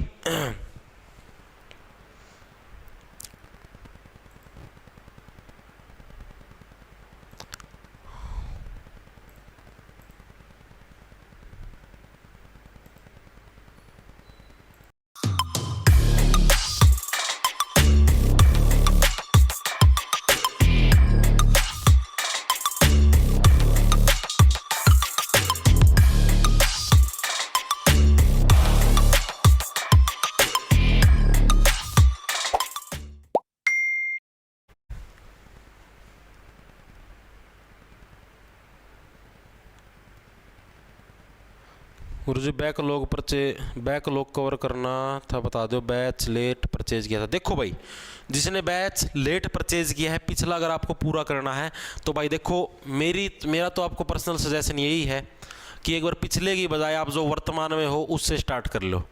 गुरुजी बैकलॉग कवर करना था, बता दो। बैच लेट परचेज किया था। देखो भाई, जिसने बैच लेट परचेज किया है पिछला, अगर आपको पूरा करना है तो भाई देखो, मेरा तो आपको पर्सनल सजेशन यही है कि एक बार पिछले की बजाय आप जो वर्तमान में हो उससे स्टार्ट कर लो,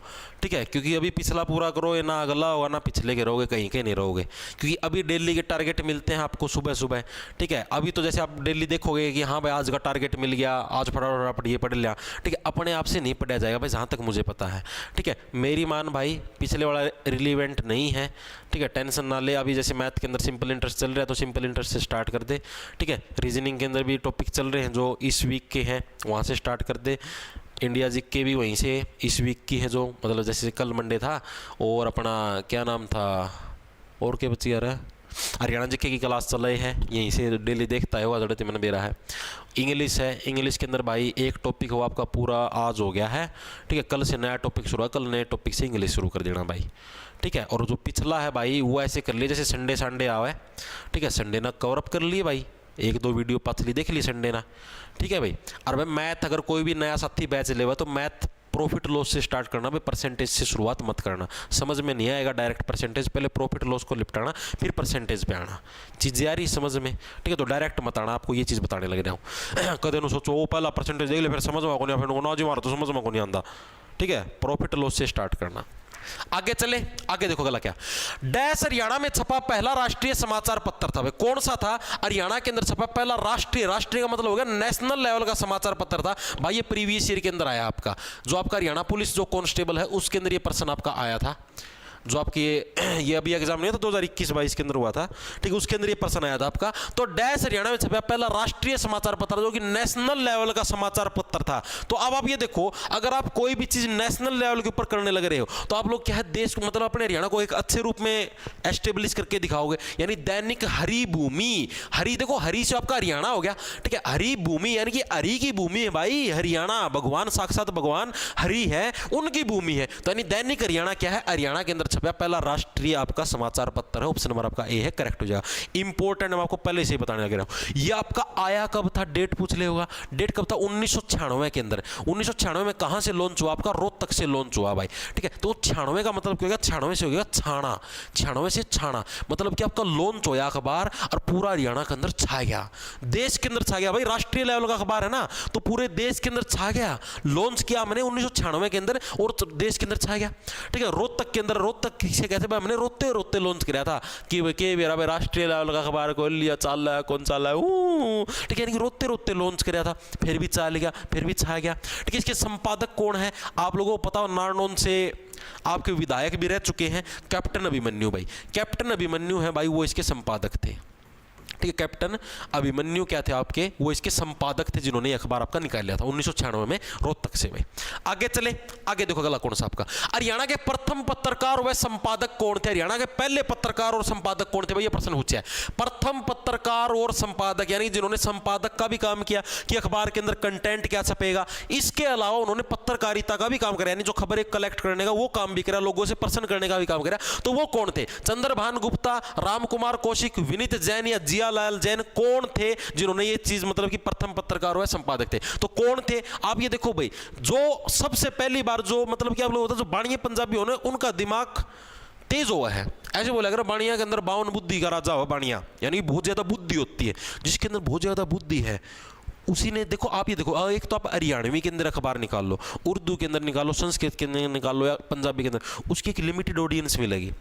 ठीक है, क्योंकि अभी पिछला पूरा करोगे ना अगला होगा ना पिछले के रहोगे, कहीं के नहीं रहोगे, क्योंकि अभी डेली के टारगेट मिलते हैं आपको सुबह सुबह, ठीक है। अभी तो जैसे आप डेली देखोगे कि हाँ भाई आज का टारगेट मिल गया, आज फटाफट ये पढ़ लिया, ठीक है, अपने आप से नहीं पढ़ा जाएगा भाई, जहाँ तक मुझे पता है, ठीक है। मेरी मान भाई पिछले वाला रिलीवेंट नहीं है, ठीक है, टेंशन ना ले। अभी जैसे मैथ के अंदर सिंपल इंटरेस्ट चल रहा है तो सिंपल इंटरेस्ट से स्टार्ट कर दे, ठीक है। रीजनिंग के अंदर भी टॉपिक चल रहे हैं जो इस वीक के हैं, वहाँ से स्टार्ट कर दे। इंडिया जीके के भी वहीं से इस वीक की है, जो मतलब जैसे कल मंडे था, और अपना क्या नाम था और क्या बच्ची आ रहा है, हरियाणा जीके की क्लास चल रही है, यहीं से डेली देखता है वो जड़े मैंने दे रहा है। इंग्लिश है, इंग्लिश के अंदर भाई एक टॉपिक हो आपका पूरा आज हो गया है, ठीक है, कल से नया टॉपिक शुरू है, कल नए टॉपिक से इंग्लिश शुरू कर देना भाई, ठीक है। और जो पिछला है भाई वो ऐसे कर लिए जैसे संडे आवे, ठीक है, संडे ना कवर अप कर लिए भाई, एक दो वीडियो पतली देख ली संडे ना, ठीक है भाई। और भाई मैथ अगर कोई भी नया साथी बैच लेवा तो मैथ प्रॉफिट लॉस से स्टार्ट करना भाई, परसेंटेज से शुरुआत मत करना, समझ में नहीं आएगा डायरेक्ट परसेंटेज, पहले प्रॉफिट लॉस को निपटाना फिर परसेंटेज पे आना, चीज़ें आ रही समझ में, ठीक है। तो डायरेक्ट मत आना, आपको ये चीज़ बताने लग रहा हूँ। कदे नु सोचो वो पहला परसेंटेज देख ले फिर समझ में को नहीं, फिर ना जी मारो तो समझ में को नहीं आता, ठीक है। प्रॉफिट लॉस से स्टार्ट करना। आगे चले, आगे देखो गला क्या, डैश हरियाणा में छपा पहला राष्ट्रीय समाचार पत्र था भाई, कौन सा था, हरियाणा के अंदर छपा पहला राष्ट्रीय, राष्ट्रीय का मतलब हो गया नेशनल लेवल का समाचार पत्र था भाई, ये प्रीवियस ईयर के अंदर आया आपका, जो आपका हरियाणा पुलिस जो कांस्टेबल है उसके अंदर ये प्रश्न आपका आया था, जो आपकी ये अभी एग्जाम नहीं था 2021-22 के अंदर हुआ था, ठीक है, उसके अंदर ये प्रश्न आया था आपका। तो डैश हरियाणा में छपा पहला राष्ट्रीय समाचार पत्र जो कि नेशनल लेवल का समाचार पत्र था। तो अब आप ये देखो, अगर आप कोई भी चीज नेशनल लेवल के ऊपर करने लग रहे हो तो आप लोग क्या है, देश को मतलब अपने हरियाणा को एक अच्छे रूप में एस्टेब्लिश करके दिखाओगे, यानी दैनिक हरि भूमि, हरि देखो हरि से आपका हरियाणा हो गया, ठीक है, हरि भूमि यानी कि हरि की भूमि है भाई, हरियाणा भगवान साक्षात भगवान हरि है, उनकी भूमि है, तो यानी दैनिक हरियाणा क्या है, हरियाणा के अंदर छपा पहला राष्ट्रीय आपका समाचार पत्र है, ऑप्शन नंबर आपका ए है, करेक्ट हो जाएगा। इंपॉर्टेंट मैं आपको पहले से ही बताने लग रहा हूं, ये आपका आया कब था, डेट पूछ ले होगा, डेट कब था 1996 के अंदर, 1996 में कहां से लॉन्च हुआ आपका, रोहतक से लॉन्च हुआ भाई, ठीक है। तो 96 का मतलब क्या होगा, 96 से हो गया छाना, 96 से छाना मतलब कि आपका लॉन्च होया अखबार और पूरा हरियाणा के अंदर छा गया, देश के अंदर छा गया भाई, राष्ट्रीय लेवल का अखबार है ना, तो पूरे देश के अंदर छा गया, लॉन्च किया मैंने 1996 के अंदर और देश के अंदर छा गया, ठीक है। रोहतक के अंदर, रोहतक से कहते भाई हमने रोते रोते लॉन्च किया था कि मेरा भाई राष्ट्रीय लेवल का अखबार को लिया चल रहा है, कौन चल रहा है, ठीक है, रोते रोते लॉन्च किया था, फिर भी चल गया, फिर भी छा गया, ठीक है। इसके संपादक कौन है आप लोगों को पता हो, नारनौल से आपके विधायक भी रह चुके हैं कैप्टन अभिमन्यु भाई, कैप्टन अभिमन्यु है भाई, वो इसके संपादक थे, ठीक है। कैप्टन अभिमन्यु क्या थे आपके, वो इसके संपादक थे जिन्होंने ये अखबार आपका निकाल लिया था 1996 में रोहतक से भाई। आगे चले, आगे देखो अगला कौन सा आपका, हरियाणा के प्रथम पत्रकार व संपादक कौन थे, हरियाणा के पहले पत्रकार और संपादक कौन थे भाई, ये प्रश्न पूछा है। प्रथम पत्रकार और संपादक यानी जिन्होंने संपादक का भी काम किया कि अखबार के अंदर कंटेंट क्या छपेगा, इसके अलावा उन्होंने पत्रकारिता का भी काम करा, यानी जो खबरें कलेक्ट करने का वो काम भी करा, लोगों से प्रश्न करने का भी काम करा, तो वो कौन थे, चंद्रभान गुप्ता, राम कुमार कौशिक, विनीत जैन या जिया लाल जैन, कौन थे जिन्होंने ये चीज मतलब कि प्रथम पत्रकार हुआ संपादक थे, तो कौन थे आप ये देखो भाई, जो सबसे पहली बार जो मतलब कि आप लोग होता जो बाणीय पंजाबी होने उनका दिमाग तेज हुआ है, ऐसे बोला अगर बाणिया के अंदर 52 बुद्धि का राजा हो, बाणिया यानी बहुत ज्यादा बुद्धि होती है, जिसके अंदर बहुत ज्यादा बुद्धि है उसी ने देखो, आप ये देखो, एक तो आप हरियाणवी के अंदर अखबार निकाल लो, उर्दू के अंदर निकालो, संस्कृत के अंदर निकाल लो या पंजाबी के अंदर, उसकी एक लिमिटेड ऑडियंस मिलेगी।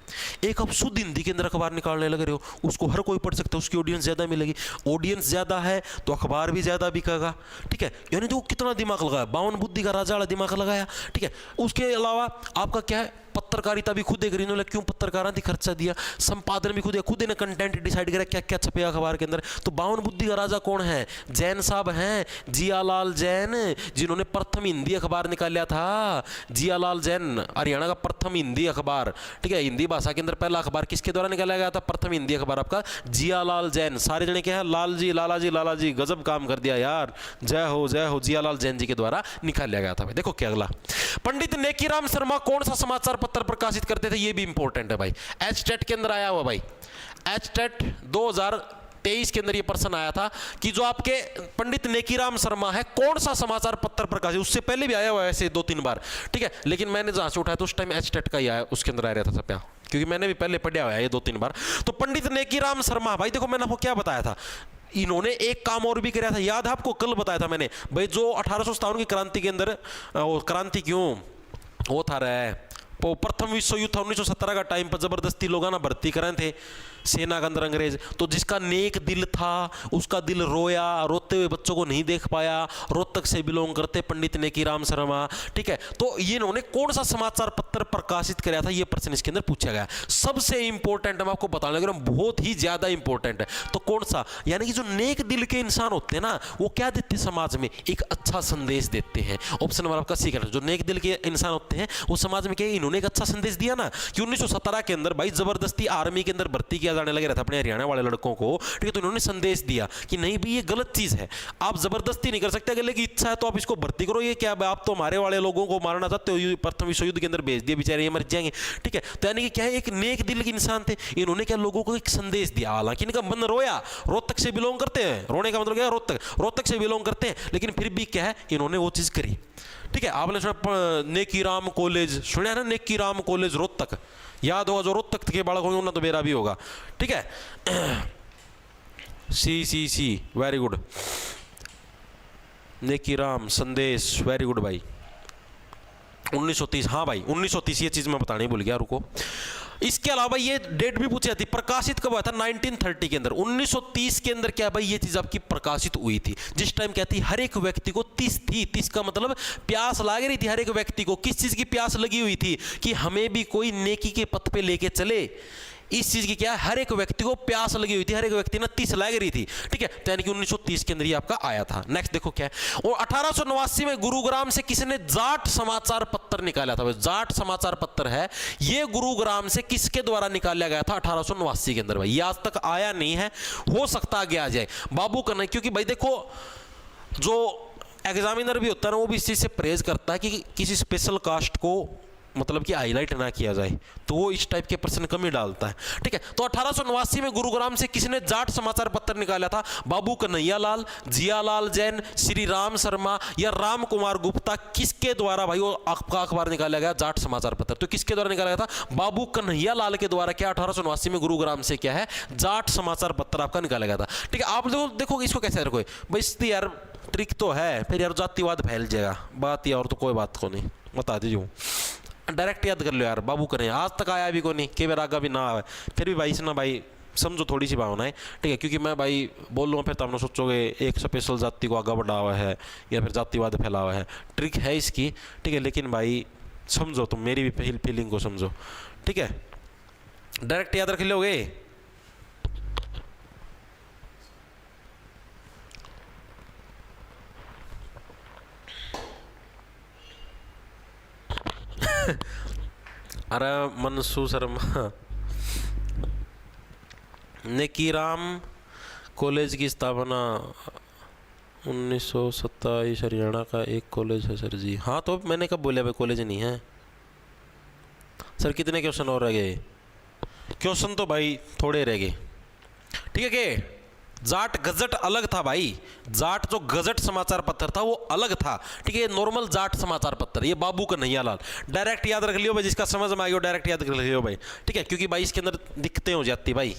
एक आप शुद्ध हिंदी के अंदर अखबार निकालने लग रहे हो, उसको हर कोई पढ़ सकता है, उसकी ऑडियंस ज़्यादा मिलेगी, ऑडियंस ज़्यादा है तो अखबार भी ज़्यादा बिकेगा, ठीक है। यानी देखो कितना दिमाग लगाया, 52 बुद्धि का राजा वाला दिमाग लगाया, ठीक है। उसके अलावा आपका क्या है, पत्रकारिता भी खुद करी, इन्होंने क्यों पत्रकारिता खर्चा दिया, संपादन भी खुद ने कंटेंट डिसाइड करा क्या क्या छपेगा अखबार के अंदर। तो 52 बुद्धि का राजा कौन है, जैन साहब हैं, जियालाल जैन, जिन्होंने प्रथम हिंदी अखबार निकाला था, जियालाल जैन हरियाणा का प्रथम हिंदी अखबार, ठीक है, हिंदी भाषा के अंदर पहला अखबार किसके द्वारा निकाला गया था, प्रथम हिंदी अखबार आपका जियालाल जैन, सारे जने क्या है लाल जी लाला जी लाला जी, गजब काम कर दिया यार, जय हो जियालाल जैन जी के द्वारा निकाला गया था भाई। देखो क्या अगला, पंडित नेकीराम शर्मा कौन सा समाचार पत्र प्रकाशित करते थे, ये भी इंपॉर्टेंट है भाई, एचटेट के अंदर आया हुआ भाई, एचटेट 2023 के अंदर ये प्रश्न आया था कि जो आपके पंडित नेकीराम शर्मा है कौन सा समाचार पत्र प्रकाशित, उससे पहले भी आया हुआ है ऐसे 2-3 बार, ठीक है, लेकिन मैंने जहां से उठाया तो उस टाइम एचटेट का ही आया, उसके अंदर आ रहा था सब, क्योंकि मैंने भी पहले पढ़ा हुआ है ये 2-3 बार। तो पंडित नेकीराम शर्मा भाई देखो मैंने आपको क्या बताया था, इन्होंने एक काम और भी किया था, याद है आपको, कल बताया था मैंने भाई, जो 1857 की क्रांति के अंदर क्रांति क्यों वो था रहा प्रथम विश्व युद्ध था 1917 का टाइम पर, जबरदस्ती लोग ना भर्ती करे थे सेना के अंदर अंग्रेज, तो जिसका नेक दिल था उसका दिल रोया, रोते हुए बच्चों को नहीं देख पाया, रोहतक से बिलोंग करते पंडित नेकीराम शर्मा, ठीक है। तो ये इन्होंने कौन सा समाचार पत्र प्रकाशित कराया था, ये प्रश्न इसके अंदर पूछा गया। सबसे इंपॉर्टेंट मैं आपको बताने लग रहा हूं, बहुत ही ज्यादा इंपॉर्टेंट है। तो कौन सा, यानी कि जो नेक दिल के इंसान होते हैं ना, वो क्या देते हैं समाज में, एक अच्छा संदेश देते हैं। ऑप्शन नंबर आपका सी करेक्ट। जो नेक दिल के इंसान होते हैं वो समाज में क्या, इन्होंने एक अच्छा संदेश दिया ना कि 1917 के अंदर भाई जबरदस्ती आर्मी के अंदर भर्ती किया जाने लगे रहता अपने हरियाणा वाले लड़कों को, ठीक है। तो इन्होंने संदेश दिया कि नहीं भी ये गलत चीज है, आप जबरदस्ती नहीं कर सकते, अगले की इच्छा है तो आप इसको भर्ती करो, ये क्या आप तो हमारे वाले लोगों को मारना चाहते हो, प्रथम विश्व युद्ध के अंदर भेज दिए, बेचारे ये मर जाएंगे, ठीक है। तो यानी कि क्या है, एक नेक दिल के इंसान थे, इन्होंने क्या लोगों को एक संदेश दिया। हालांकि इनका मन रोया, रोहतक से बिलोंग करते हैं, रोने का मतलब क्या, रोहतक से बिलोंग करते हैं, लेकिन फिर भी क्या है, इन्होंने वो चीज करी, ठीक है। आपने सुना नेकीराम कॉलेज, सुना ना, नेकीराम कॉलेज रोहतक, याद होगा, जो रोहतक के बालक होंगे उन्हें तो मेरा भी होगा, ठीक है। सी वेरी गुड, नेकीराम संदेश, वेरी गुड भाई, 1930, हाँ भाई 1930, ये चीज मैं बताने भूल गया, रुको। इसके अलावा ये डेट भी पूछी जाती, प्रकाशित कब हुआ था, 1930 के अंदर, 1930 के अंदर क्या भाई ये चीज आपकी प्रकाशित हुई थी, जिस टाइम क्या थी, हर एक व्यक्ति को 30 का मतलब प्यास लग रही थी, हर एक व्यक्ति को किस चीज की प्यास लगी हुई थी, कि हमें भी कोई नेकी के पथ पे लेके चले, इस चीज की क्या हर एक व्यक्ति को प्यास लगी हुई थी, हर एक व्यक्ति ना 30 लग रही थी, ठीक है। तो यानी कि 1930 के अंदर ये आपका आया था। नेक्स्ट देखो क्या है, और 1889 में गुरुग्राम से किसी ने जाट समाचार पत्र निकाला था। जाट समाचार पत्र है, ये गुरुग्राम से किसके द्वारा निकाला गया था 1889 के अंदर भाई, ये आज तक आया नहीं है, हो सकता आगे आ जाए बाबू करना, क्योंकि भाई देखो जो एग्जामिनर भी होता है ना, वो भी इस चीज से परहेज करता है कि किसी स्पेशल कास्ट को मतलब कि हाईलाइट ना किया जाए, तो वो इस टाइप के प्रश्न कम ही डालता है, ठीक है। तो 1889 में गुरुग्राम से किसने जाट समाचार पत्र निकाला था, बाबू कन्हैया लाल, जियालाल जैन, श्री राम शर्मा या राम कुमार गुप्ता, किसके द्वारा भाई वो आपका अखबार निकाला गया जाट समाचार पत्र, तो किसके द्वारा निकाला गया था, बाबू कन्हैया लाल के द्वारा क्या 1889 में गुरुग्राम से क्या है जाट समाचार पत्र आपका निकाला गया था, ठीक है। आप देखो इसको कैसे रखो भाई, इसकी यार ट्रिक तो है, फिर यार जातिवाद फैल जाएगा बात, या और तो कोई बात को नहीं, बता दीजिए, डायरेक्ट याद कर लो यार, बाबू करें, आज तक आया भी को नहीं, कई बार आगा भी ना आए, फिर भी भाई इसना भाई समझो थोड़ी सी भावना है, ठीक है। क्योंकि मैं भाई बोल लूँगा फिर तो आपने सोचोगे एक स्पेशल जाति को आगा बढ़ा हुआ है या फिर जातिवाद फैला हुआ है, ट्रिक है इसकी, ठीक है। लेकिन भाई समझो तुम मेरी भी फीलिंग को समझो, ठीक है, डायरेक्ट याद रख लोगे। अरे मनसू शर्मा, नेकीराम कॉलेज की स्थापना 1927, हरियाणा का एक कॉलेज है सर जी। हाँ तो मैंने कब बोला भाई कॉलेज नहीं है सर। कितने क्वेश्चन और रह गए, क्वेश्चन तो भाई थोड़े रह गए, ठीक है। के जाट गजट अलग था भाई, जाट जो गजट समाचार पत्र था वो अलग था, ठीक है। नॉर्मल जाट समाचार पत्र, ये बाबू कन्हैया लाल, डायरेक्ट याद रख लियो भाई, जिसका समझ में आई हो डायरेक्ट याद रख लियो भाई, ठीक है। क्योंकि भाई इसके अंदर दिक्कतें हो जाती भाई।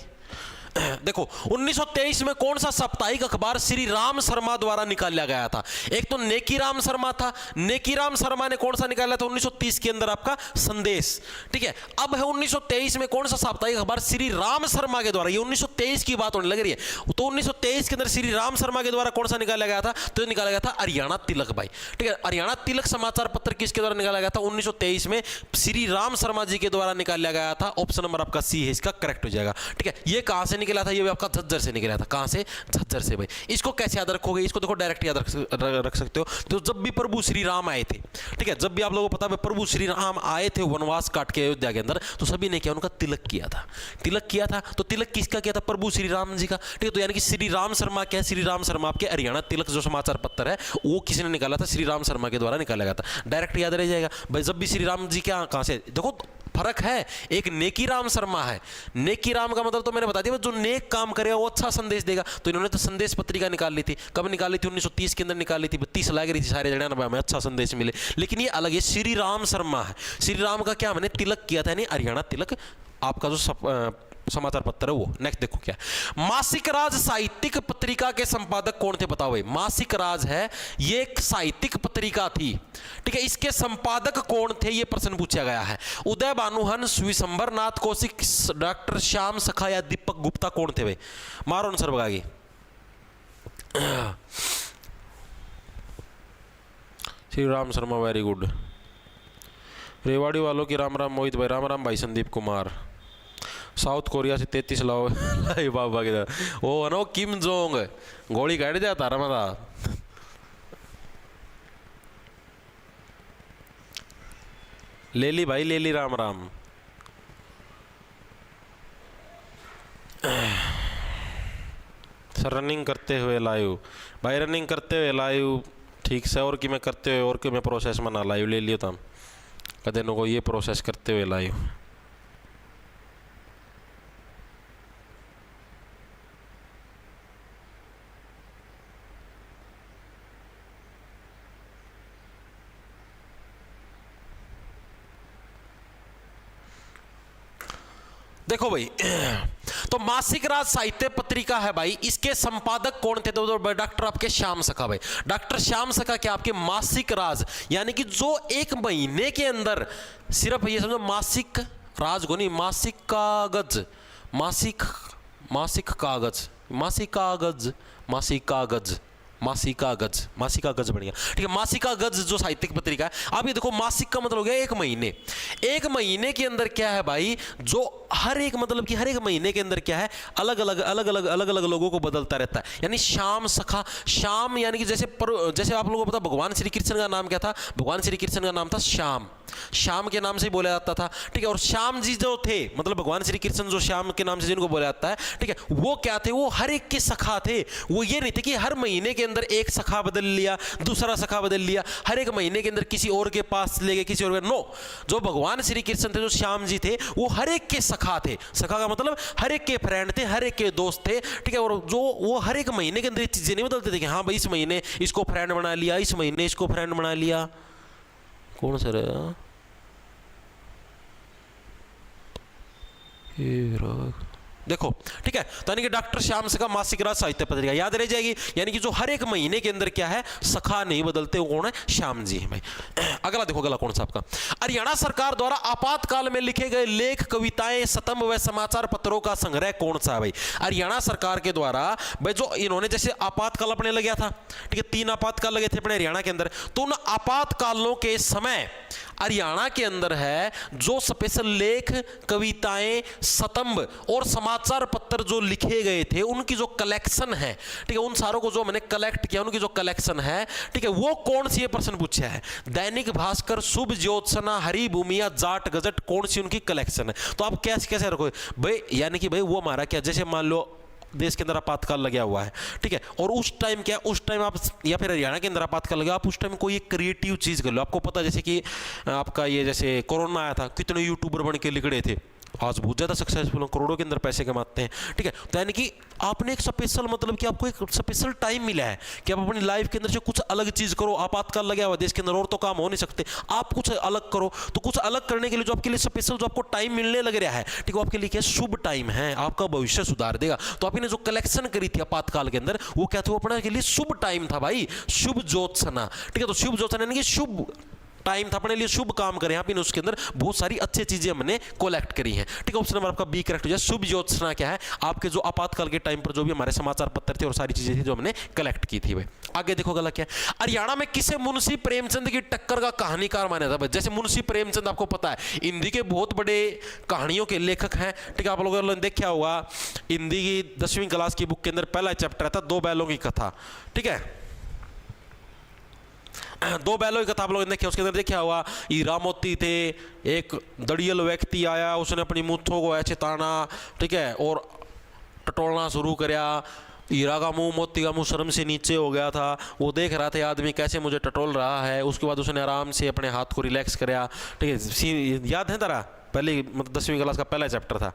देखो 1923 में कौन सा साप्ताहिक अखबार श्री राम शर्मा द्वारा निकाला गया था, एक तो नेकीराम शर्मा था, नेकीराम शर्मा ने कौन सा निकाला था 1930 के अंदर आपका संदेश, ठीक है। अब है 1923 में कौन सा साप्ताहिक अखबार श्री राम शर्मा के द्वारा, ये 1923 की बात होने लग रही है, तो 1923 के अंदर श्री राम शर्मा के द्वारा कौन सा निकाला गया था, तो निकाला गया था हरियाणा तिलक भाई, ठीक है। हरियाणा तिलक समाचार पत्र किसके द्वारा निकाला गया था 1923 में, श्री राम शर्मा जी के द्वारा निकाला गया था। ऑप्शन नंबर आपका सी है, इसका करेक्ट हो जाएगा, ठीक है। ये कहां से निकला था, ये भी आपका झज्जर से निकला था, कहां से, झज्जर से भाई। इसको कैसे याद रखोगे, इसको देखो डायरेक्ट याद रख सकते हो, तो जब भी प्रभु श्री राम आए थे, ठीक है, जब भी आप लोगों को पता है प्रभु श्री राम आए थे वनवास काट के अयोध्या के अंदर, तो सभी ने क्या उनका तिलक किया था, तिलक किया था। तो तिलक किसका किया था, प्रभु श्री राम जी का, ठीक है। तो यानी कि श्री राम शर्मा क्या है, श्री राम शर्मा आपके हरियाणा तिलक जो समाचार पत्र है वो किसने निकाला था, श्री राम शर्मा के द्वारा निकाला गया था, डायरेक्ट याद रह जाएगा भाई। जब भी श्री राम जी क्या कहां से, देखो फर्क है, एक नेकीराम शर्मा है, नेकीराम का मतलब तो मैंने बता दिया जो नेक काम करेगा वो अच्छा संदेश देगा, तो इन्होंने तो संदेश पत्रिका निकाल ली थी, कब निकाली थी 1930 के अंदर निकाली थी, 32 लाग रही थी सारे जने ना हमें अच्छा संदेश मिले। लेकिन ये अलग है, श्री राम शर्मा है, श्री राम का क्या मैंने तिलक किया था, यानी हरियाणा तिलक आपका जो समाचार पत्र है वो। नेक्स्ट देखो क्या है। मासिक राज साहित्यिक पत्रिका के संपादक कौन थे बताओ भाई। मासिक राज है ये एक साहित्यिक पत्रिका थी, ठीक है, इसके संपादक कौन थे ये प्रश्न पूछा गया है। उदय भानुहंस, विशंबर नाथ कौशिक, डॉक्टर श्याम सखा या दीपक गुप्ता कौन थे भाई। मारो आंसर बगागी। Shri Ram Sharma very good. रेवाड़ी वालों की राम राम मोहित भाई, राम राम भाई संदीप कुमार। साउथ कोरिया से 33 लाओ लाई बाबा के ओ नो किम जोंग गोली काट जाता रहा ले ली भाई ले ली, राम राम। सर रनिंग करते हुए लाइव भाई, रनिंग करते हुए लाइव ठीक से, और कि मैं करते हुए और कि मैं प्रोसेस में ना लाइव ले लियो था कदे नो को ये प्रोसेस करते हुए लाइव। देखो भाई, तो मासिक राज साहित्य पत्रिका है भाई, इसके संपादक कौन थे तो डॉक्टर आपके श्याम सखा भाई। डॉक्टर श्याम सखा क्या आपके मासिक राज यानी कि जो एक महीने के अंदर सिर्फ ये समझो मासिक राज को नहीं, मासिक कागज, मासिक मासिक कागज, मासिक कागज, मासिक कागज, मासिका गज, मासिका गज बन गया, ठीक है। मासिका गज जो साहित्यिक पत्रिका है। अब ये देखो मासिक का मतलब हो गया एक महीने। एक महीने के अंदर क्या है भाई, जो हर एक मतलब कि हर एक महीने के अंदर क्या है अलग अलग लोगों को बदलता रहता है। यानी श्याम सखा, श्याम यानी कि जैसे आप लोगों को पता भगवान श्री कृष्ण का नाम क्या था, भगवान श्री कृष्ण का नाम था श्याम, श्याम के नाम से बोला जाता था, ठीक है। और श्याम जी जो थे मतलब भगवान श्री कृष्ण जो श्याम के नाम से जिनको बोला जाता है, ठीक है, वो क्या थे, वो हर एक के सखा थे। वो ये नहीं थे कि हर महीने के अंदर एक सखा बदल लिया, दूसरा सखा बदल लिया, हर एक महीने के अंदर किसी और के पास ले गए, किसी और के, नो, जो भगवान श्री कृष्ण थे, जो श्याम जी थे, वो हर एक के सखा थे। सखा का मतलब हर एक के फ्रेंड थे, हर एक के दोस्त थे, ठीक है। और जो वो हर एक महीने के अंदर चीजें नहीं बदलते थे कि हाँ भाई इस महीने इसको फ्रेंड बना लिया, इस महीने इसको फ्रेंड बना लिया। कौन सर देखो, ठीक है। तो यानी कि डॉक्टर श्याम सखा मासिक राज साहित्य पत्रिका याद रह जाएगी। यानी कि जो हर एक महीने के अंदर क्या है सखा नहीं बदलते, वो कौन है, श्याम जी है भाई। अगला देखो, अगला कौन सा आपका, हरियाणा सरकार द्वारा आपातकाल में लिखे गए लेख, कविताएं, स्तंभ व समाचार पत्रों का संग्रह कौन सा है भाई। हरियाणा सरकार के द्वारा भाई जो इन्होंने जैसे आपातकाल अपने लग गया था, ठीक है, 3 आपातकाल लगे थे अपने हरियाणा के अंदर, तो उन आपातकालों के समय हरियाणा के अंदर है जो स्पेशल लेख, कविताएं, स्तंभ और समाचार पत्र जो लिखे गए थे उनकी जो कलेक्शन है, ठीक है, उन सारों को जो मैंने कलेक्ट किया उनकी जो कलेक्शन है, ठीक है, वो कौन सी, ये प्रश्न पूछा है। दैनिक भास्कर, शुभ ज्योत्सना, हरी भूमिया, जाट गजट, कौन सी उनकी कलेक्शन है। तो आप कैसे रखोगे भाई, यानी कि भाई वो हमारा क्या, जैसे मान लो देश के अंदर आपातकाल लगा हुआ है, ठीक है, और उस टाइम क्या, उस टाइम आप या फिर हरियाणा के अंदर आपातकाल लगा, आप उस टाइम कोई एक क्रिएटिव चीज कर लो। आपको पता जैसे कि आपका ये जैसे कोरोना आया था, कितने यूट्यूबर बन के निकले थे, आज बहुत ज़्यादा सक्सेसफुल, करोड़ों के अंदर पैसे कमाते हैं, ठीक है। तो यानी कि आपने एक स्पेशल मतलब कि आपको एक स्पेशल टाइम मिला है कि आप अपनी लाइफ के अंदर से कुछ अलग चीज़ करो। आपातकाल लगा हुआ देश के अंदर और तो काम हो नहीं सकते, आप कुछ अलग करो। तो कुछ अलग करने के लिए जो आपके लिए स्पेशल जो आपको टाइम मिलने लग रहा है, ठीक है, वो आपके लिए क्या शुभ टाइम है, आपका भविष्य सुधार देगा। तो आपने जो कलेक्शन करी थी आपातकाल के अंदर वो क्या था, वो अपने के लिए शुभ टाइम था भाई, शुभ ज्योत्सना, ठीक है। तो शुभ ज्योत्सना यानी कि शुभ टाइम था, अपने लिए शुभ काम करें। यहाँ पे उसके अंदर बहुत सारी अच्छी चीजें हमने कलेक्ट करी हैं, ठीक है। ऑप्शन नंबर आपका बी करेक्ट हो जाए। शुभ ज्योत्सना क्या है, आपके जो आपातकाल के टाइम पर जो भी हमारे समाचार पत्र थे और सारी चीजें थी जो हमने कलेक्ट की थी भाई। आगे देखो अगला क्या है, हरियाणा में किसे मुंशी प्रेमचंद की टक्कर का कहानीकार माना था भाई। जैसे मुंशी प्रेमचंद आपको पता है हिंदी के बहुत बड़े कहानियों के लेखक हैं, ठीक है। आप लोगों ने देखा होगा हिंदी की 10वीं क्लास की बुक के अंदर पहला चैप्टर था 2 बैलों की कथा, ठीक है, 2 बैलों की कथा आप लोगों ने देखी। उसके अंदर देखा हुआ हीरा मोती थे, एक दड़ियल व्यक्ति आया, उसने अपनी मूंछों को ऐसे ताना, ठीक है, और टटोलना शुरू किया। हीरा का मुंह, मोती का मुंह शर्म से नीचे हो गया था, वो देख रहा था आदमी कैसे मुझे टटोल रहा है। उसके बाद उसने आराम से अपने हाथ को रिलैक्स कराया, ठीक है। याद है तारा पहले मतलब 10वीं क्लास का पहला चैप्टर था।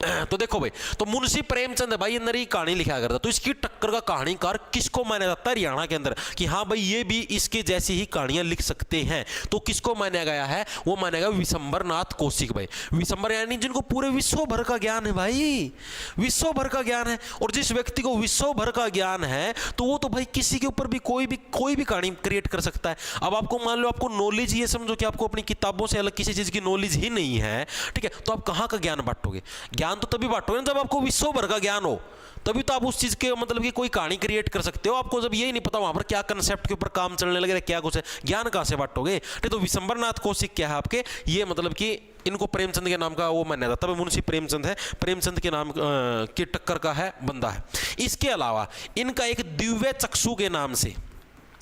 तो देखो भाई, तो मुंशी प्रेमचंद है भाई, अंदर ही कहानी लिखा करता, तो इसकी टक्कर का कहानीकार किसको माना जाता है हरियाणा के अंदर कि हाँ भाई ये भी इसके जैसी ही कहानियां लिख सकते हैं? तो किसको माना गया है? वो माना गया विशंबर नाथ कौशिक भाई। विशंबर यानी जिनको पूरे विश्व भर का ज्ञान है भाई, विश्व भर का ज्ञान है। और जिस व्यक्ति को विश्व भर का ज्ञान है तो वो तो भाई किसी के ऊपर भी कोई भी कहानी क्रिएट कर सकता है। अब आपको मान लो आपको नॉलेज, ये समझो कि आपको अपनी किताबों से अलग किसी चीज की नॉलेज ही नहीं है, ठीक है, तो आप कहाँ का ज्ञान बांटोगे? ज्ञान तो तभी बांटोगे ना जब आपको विश्व भर का ज्ञान हो, तभी तो आप उस चीज के मतलब कि कोई कहानी क्रिएट कर सकते हो। आपको जब यही नहीं पता वहां पर क्या कंसेप्ट के ऊपर काम चलने लगे, क्या कुछ है, ज्ञान कहां से बांटोगे? ठीक, तो विशंबरनाथ कौशिक क्या है आपके, ये मतलब कि इनको प्रेमचंद के नाम का वो माना जाता है। मुंशी प्रेमचंद है, प्रेमचंद के नाम की टक्कर का है बंदा है। इसके अलावा इनका एक दिव्य चक्षु के नाम से,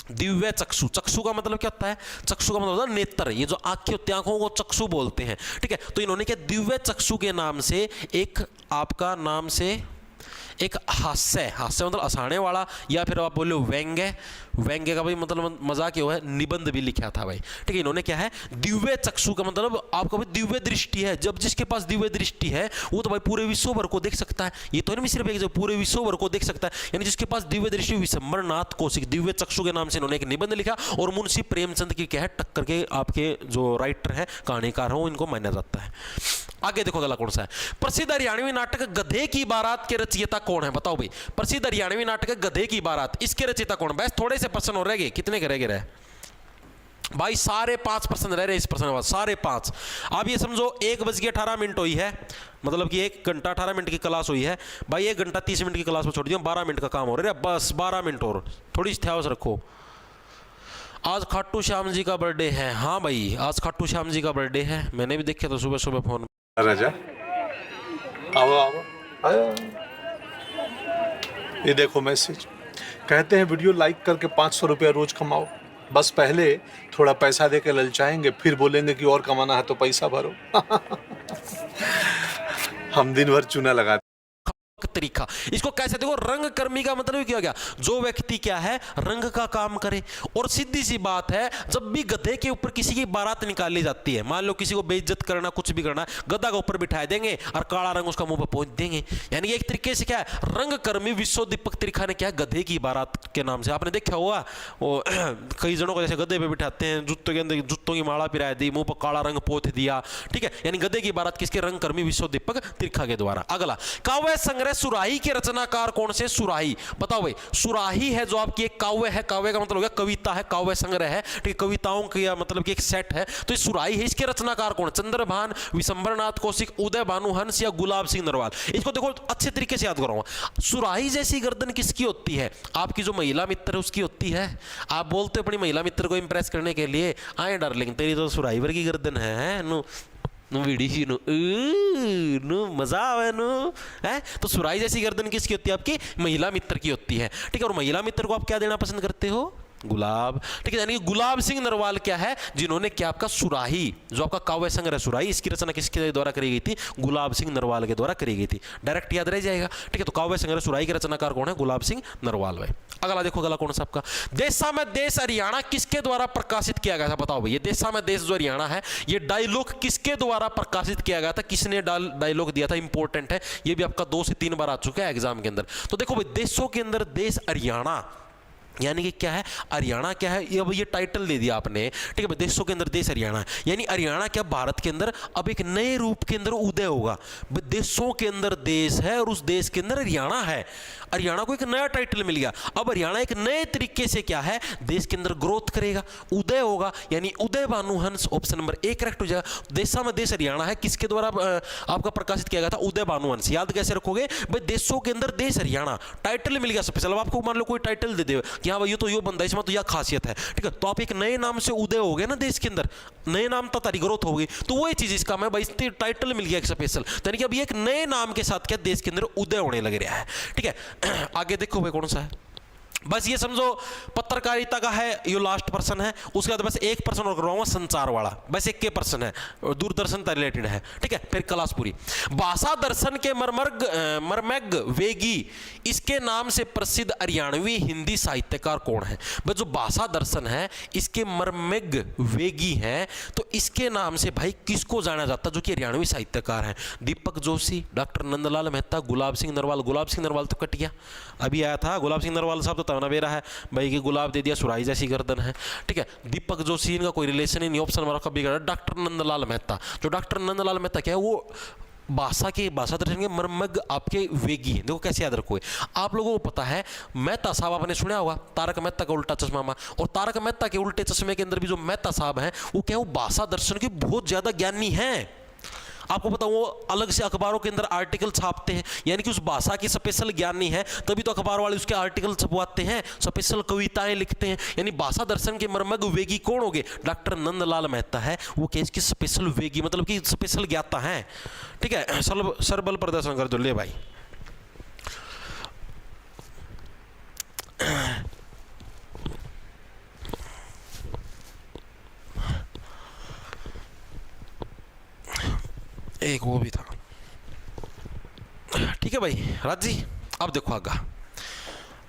दिव्य चक्षु, चक्षु का मतलब क्या होता है? चक्षु का मतलब होता है नेत्र, ये जो आंखें होती है आंखों को चक्षु बोलते हैं, ठीक है। तो इन्होंने क्या दिव्य चक्षु के नाम से एक आपका नाम से एक हास्य, हास्य मतलब हंसाने वाला, या फिर आप बोलो व्यंग्य, व्यंग्य का भाई मतलब मजाक क्यों है, निबंध भी लिखा था भाई, ठीक है। इन्होंने क्या है दिव्य चक्षु का मतलब आपका भाई दिव्य दृष्टि है। जब जिसके पास दिव्य दृष्टि है वो तो भाई पूरे विश्व भर को देख सकता है। ये तो नहीं सिर्फ एक जो पूरे विश्व भर को देख सकता है, यानी जिसके पास दिव्य दृष्टि। विशंबरनाथ कौशिक दिव्य चक्षु के नाम से इन्होंने एक निबंध लिखा, और मुंशी प्रेमचंद की क्या है टक्कर के आपके जो राइटर है कहानीकार हो इनको माना जाता है। आगे देखो अगला कौन सा है? प्रसिद्ध हरियाणवी नाटक गधे की बारात के रचयिता कौन है? बताओ भाई, प्रसिद्ध हरियाणवी नाटक गधे की बारात, इसके रचयिता कौन है? बस थोड़े से प्रश्न हो रहे, कितने के रह भाई? सारे 5% रह रहे इस प्रश्न बाद, सारे 5। आप ये समझो 1:18 हुई है, मतलब कि 1 घंटा 18 मिनट की क्लास हुई है भाई। 1 घंटा 30 मिनट की क्लास में छोड़ दिया, 12 मिनट का काम हो रहा है, बस 12 मिनट और थोड़ी ध्यान रखो। आज खाटू श्याम जी का बर्थडे है। हाँ भाई, आज खाटू श्याम जी का बर्थडे है, मैंने भी देखा था सुबह सुबह फोन। राजा आओ आओ आयो। ये देखो मैसेज, कहते हैं वीडियो लाइक करके 500 रुपया रोज कमाओ। बस पहले थोड़ा पैसा दे के ललचाएंगे, फिर बोलेंगे कि और कमाना है तो पैसा भरो। हम दिन भर चूना लगा तरीका, इसको कैसे देखो, रंग कर्मी का मतलब क्या गया? जो व्यक्ति क्या है रंग का काम करे। और सीधी सी बात है, जब भी गधे के ऊपर किसी की बारात निकाली जाती है, मान लो किसी को बेइज्जत करना, कुछ भी करना, गधा का ऊपर बिठा देंगे और काला रंग उसका मुंह पर पोंछ देंगे। यानी एक तरीके से क्या है, रंग कर्मी विश्व दीपक त्रिखा ने क्या गधे की बारात के नाम से, आपने देखा होगा वो कई जनों को जैसे गधे पे बिठाते हैं, जूतों के अंदर जूतों की माला पिरा दी, मुंह पर काला रंग पोत दिया, ठीक है। यानी गधे की बारात किसके? रंग कर्मी विश्व दीपक त्रिखा के द्वारा। अगला काव्य संग्रह सुराही के रचनाकार कौन से? सुराही, बताओ भाई। सुराही है जो आपकी एक काव्य है, काव्य का मतलब हो गया कविता है, काव्य संग्रह है, ठीक है, कविताओं का मतलब कि एक सेट है, तो ये सुराही है। इसके रचनाकार कौन? चंद्रभान, विशंबरनाथ कौशिक, उदय भानु हंस या गुलाब सिंह नरवाल। इसको देखो अच्छे तरीके से याद करो। सुराही जैसी गर्दन किसकी होती है? आपकी जो महिला मित्र है उसकी होती है। आप बोलते हो अपनी महिला मित्र को इंप्रेस करने के लिए, आए डार्लिंग तेरी तो सुराही वर्गी गर्दन है नु मजा आवे नु है। तो सुराही जैसी गर्दन किसकी होती है? आपकी महिला मित्र की होती है, ठीक है। और महिला मित्र को आप क्या देना पसंद करते हो? गुलाब, ठीक है। यानी गुलाब सिंह नरवाल क्या है, जिन्होंने क्या आपका सुराही, जो आपका काव्य संग्रह सुराही, इसकी रचना किसके द्वारा करी गई थी? गुलाब सिंह नरवाल के द्वारा करी गई थी। डायरेक्ट याद रह जाएगा, ठीक है। तो काव्य संग्रह सुराही के रचनाकार कौन है? गुलाब सिंह नरवाल भाई। अगला देखो, अगला कौन सा आपका? देशा में देश हरियाणा किसके द्वारा प्रकाशित किया गया था? बताओ भाई, ये देशा में देश जो हरियाणा है, ये डायलॉग किसके द्वारा प्रकाशित किया गया था? किसने डायलॉग दिया था? इंपॉर्टेंट है, ये भी आपका 2 से 3 बार आ चुका है एग्जाम के अंदर। तो देखो भाई, देशों के अंदर देश हरियाणा, यानी कि क्या है हरियाणा क्या है, ये अब ये टाइटल दे दिया आपने, ठीक है। देशों के अंदर देश हरियाणा, यानी हरियाणा क्या भारत के अंदर अब एक नए रूप के अंदर उदय होगा। देशों के अंदर देश है और उस देश के अंदर हरियाणा है। हरियाणा को एक नया टाइटल मिल गया। अब हरियाणा एक नए तरीके से क्या है देश के अंदर ग्रोथ करेगा, उदय होगा, यानी उदय भानु हंस ऑप्शन नंबर 1 करेक्ट हो जाएगा। देशा में देश हरियाणा है, किसके द्वारा आपका प्रकाशित किया गया था? उदय भानु हंस। याद कैसे रखोगे भाई? देशों के अंदर देश हरियाणा टाइटल मिल गया स्पेशल। अब आपको मान लो कोई टाइटल दे दे कि हाँ भाई ये तो यो बंदा, इसमें तो यह खासियत है, ठीक है। तो आप एक नए नाम से उदय हो गए ना देश के अंदर, नए नाम तो तारी ग्रोथ होगी, तो वो चीज इसका मैं भाई टाइटल मिल गया एक स्पेशल, यानी कि अभी एक नए नाम के साथ क्या देश के अंदर उदय होने लग रहा है, ठीक है। आगे देखो भाई कौन सा है? बस ये समझो पत्रकारिता का है, ये लास्ट पर्सन है। उसके बाद बस एक पर्सन और करवाऊंगा संचार वाला, बस एक के पर्सन है, दूरदर्शन से रिलेटेड है, ठीक है। फिर क्लास पूरी। भाषा दर्शन के मर्मज्ञ वेगी, इसके नाम से प्रसिद्ध हरियाणवी हिंदी साहित्यकार कौन है? बस जो भाषा दर्शन है इसके मर्मज्ञ वेगी हैं, तो इसके नाम से भाई किसको जाना जाता है जो कि हरियाणवी साहित्यकार हैं? दीपक जोशी, डॉक्टर नंदलाल मेहता, गुलाब सिंह नरवाल। गुलाब सिंह नरवाल तो कटिया अभी आया था। गुलाब सिंह नरवाल साहब तो नवेरा है भाई कि गुलाब दे दिया सुराई जैसी गर्दन है, ठीक है। दीपक जोशी इनका कोई रिलेशन ही नहीं, ऑप्शन हमारा कभी कर। डॉक्टर नंदलाल मेहता, जो डॉक्टर नंदलाल मेहता क्या है, वो भाषा दर्शन के मर्मज्ञ आपके वेगी हैं। देखो कैसे याद रखोगे आप लोगों को पता है, मेहता साहब आपने सुना होगा, तारक मेहता का उल्टा चश्मा। और तारक मेहता के उल्टे चश्मे के अंदर भी जो मेहता साहब हैं वो क्या, वो भाषा दर्शन के बहुत ज्यादा ज्ञानी हैं। आपको पता, वो अलग से अखबारों के अंदर आर्टिकल छापते हैं, यानी कि उस भाषा की स्पेशल ज्ञानी है, तभी तो अखबार वाले उसके आर्टिकल छपवाते हैं, स्पेशल कविताएं लिखते हैं। यानी भाषा दर्शन के मर्मज्ञ वेगी कौन हो गए? डॉक्टर नंदलाल मेहता है, वो केस की स्पेशल वेगी मतलब कि स्पेशल ज्ञाता है, ठीक है। सरबल प्रदर्शन कर दो ले भाई। एक वो भी था, ठीक है भाई राज जी। अब देखो आगा,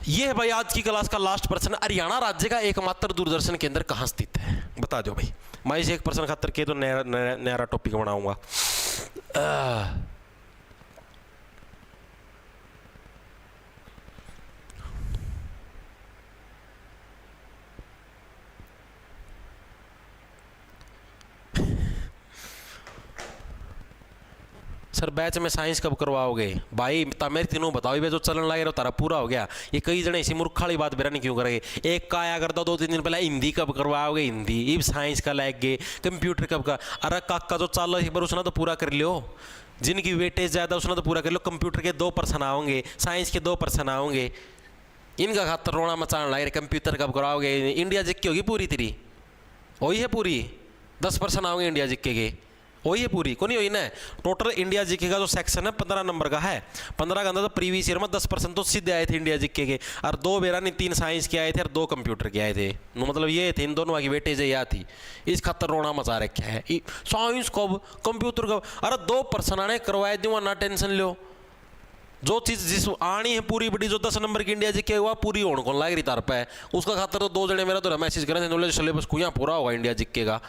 ये है भाई आज की क्लास का लास्ट प्रश्न। हरियाणा राज्य का एकमात्र दूरदर्शन केंद्र कहाँ स्थित है? बता दो भाई। मैं इसे एक प्रश्न खातर के तो नया टॉपिक बनाऊंगा। सर बैच में साइंस कब करवाओगे भाई? मेरे तीनों बताओ भाई, जो चलन लगे रहो तारा पूरा हो गया। ये कई जने इसी मूर्ख वाली बात बेरा नहीं क्यों करेंगे? एक का आया करता 2-3 दिन पहले, हिंदी कब करवाओगे? हिंदी इब साइंस का लग गए, कंप्यूटर कब का? अरे काका जो चाल एक बार उसने तो पूरा कर लियो, जिनकी वेटेज ज़्यादा उसने तो पूरा कर लो। कंप्यूटर के 2% आओगे, साइंस के 2% आओगे, इनका खातर रोना मचाने लगे। कंप्यूटर कब कराओगे? इंडिया जिक्की होगी पूरी तेरी, वही है पूरी 10% आओगे इंडिया जिक्के के, वही है पूरी को नहीं हुई ना। टोटल इंडिया जीके का जो सेक्शन है 15 नंबर का है, 15 का अंदर तो प्रीवियस ईयर में 10% तो सीधे आए थे इंडिया जीके के, और 2 बेरा नहीं 3 साइंस के आए थे और 2 कंप्यूटर के आए थे। मतलब ये थे इन दोनों की वेटेज या थी, इस खातर रोना मचा रखा है। साइंस कब, कंप्यूटर कब? अरे 2% आने करवाए दूंगा, ना टेंशन लो। जो चीज़ जिस आनी है पूरी बड़ी, जो 10 नंबर की इंडिया जीके हुआ पूरी होने को लग रही तार पे, उसका खातर तो 2 जने मेरा तो मैसेज करें नॉलेज सिलेबस को यहाँ पूरा होगा इंडिया जीके का,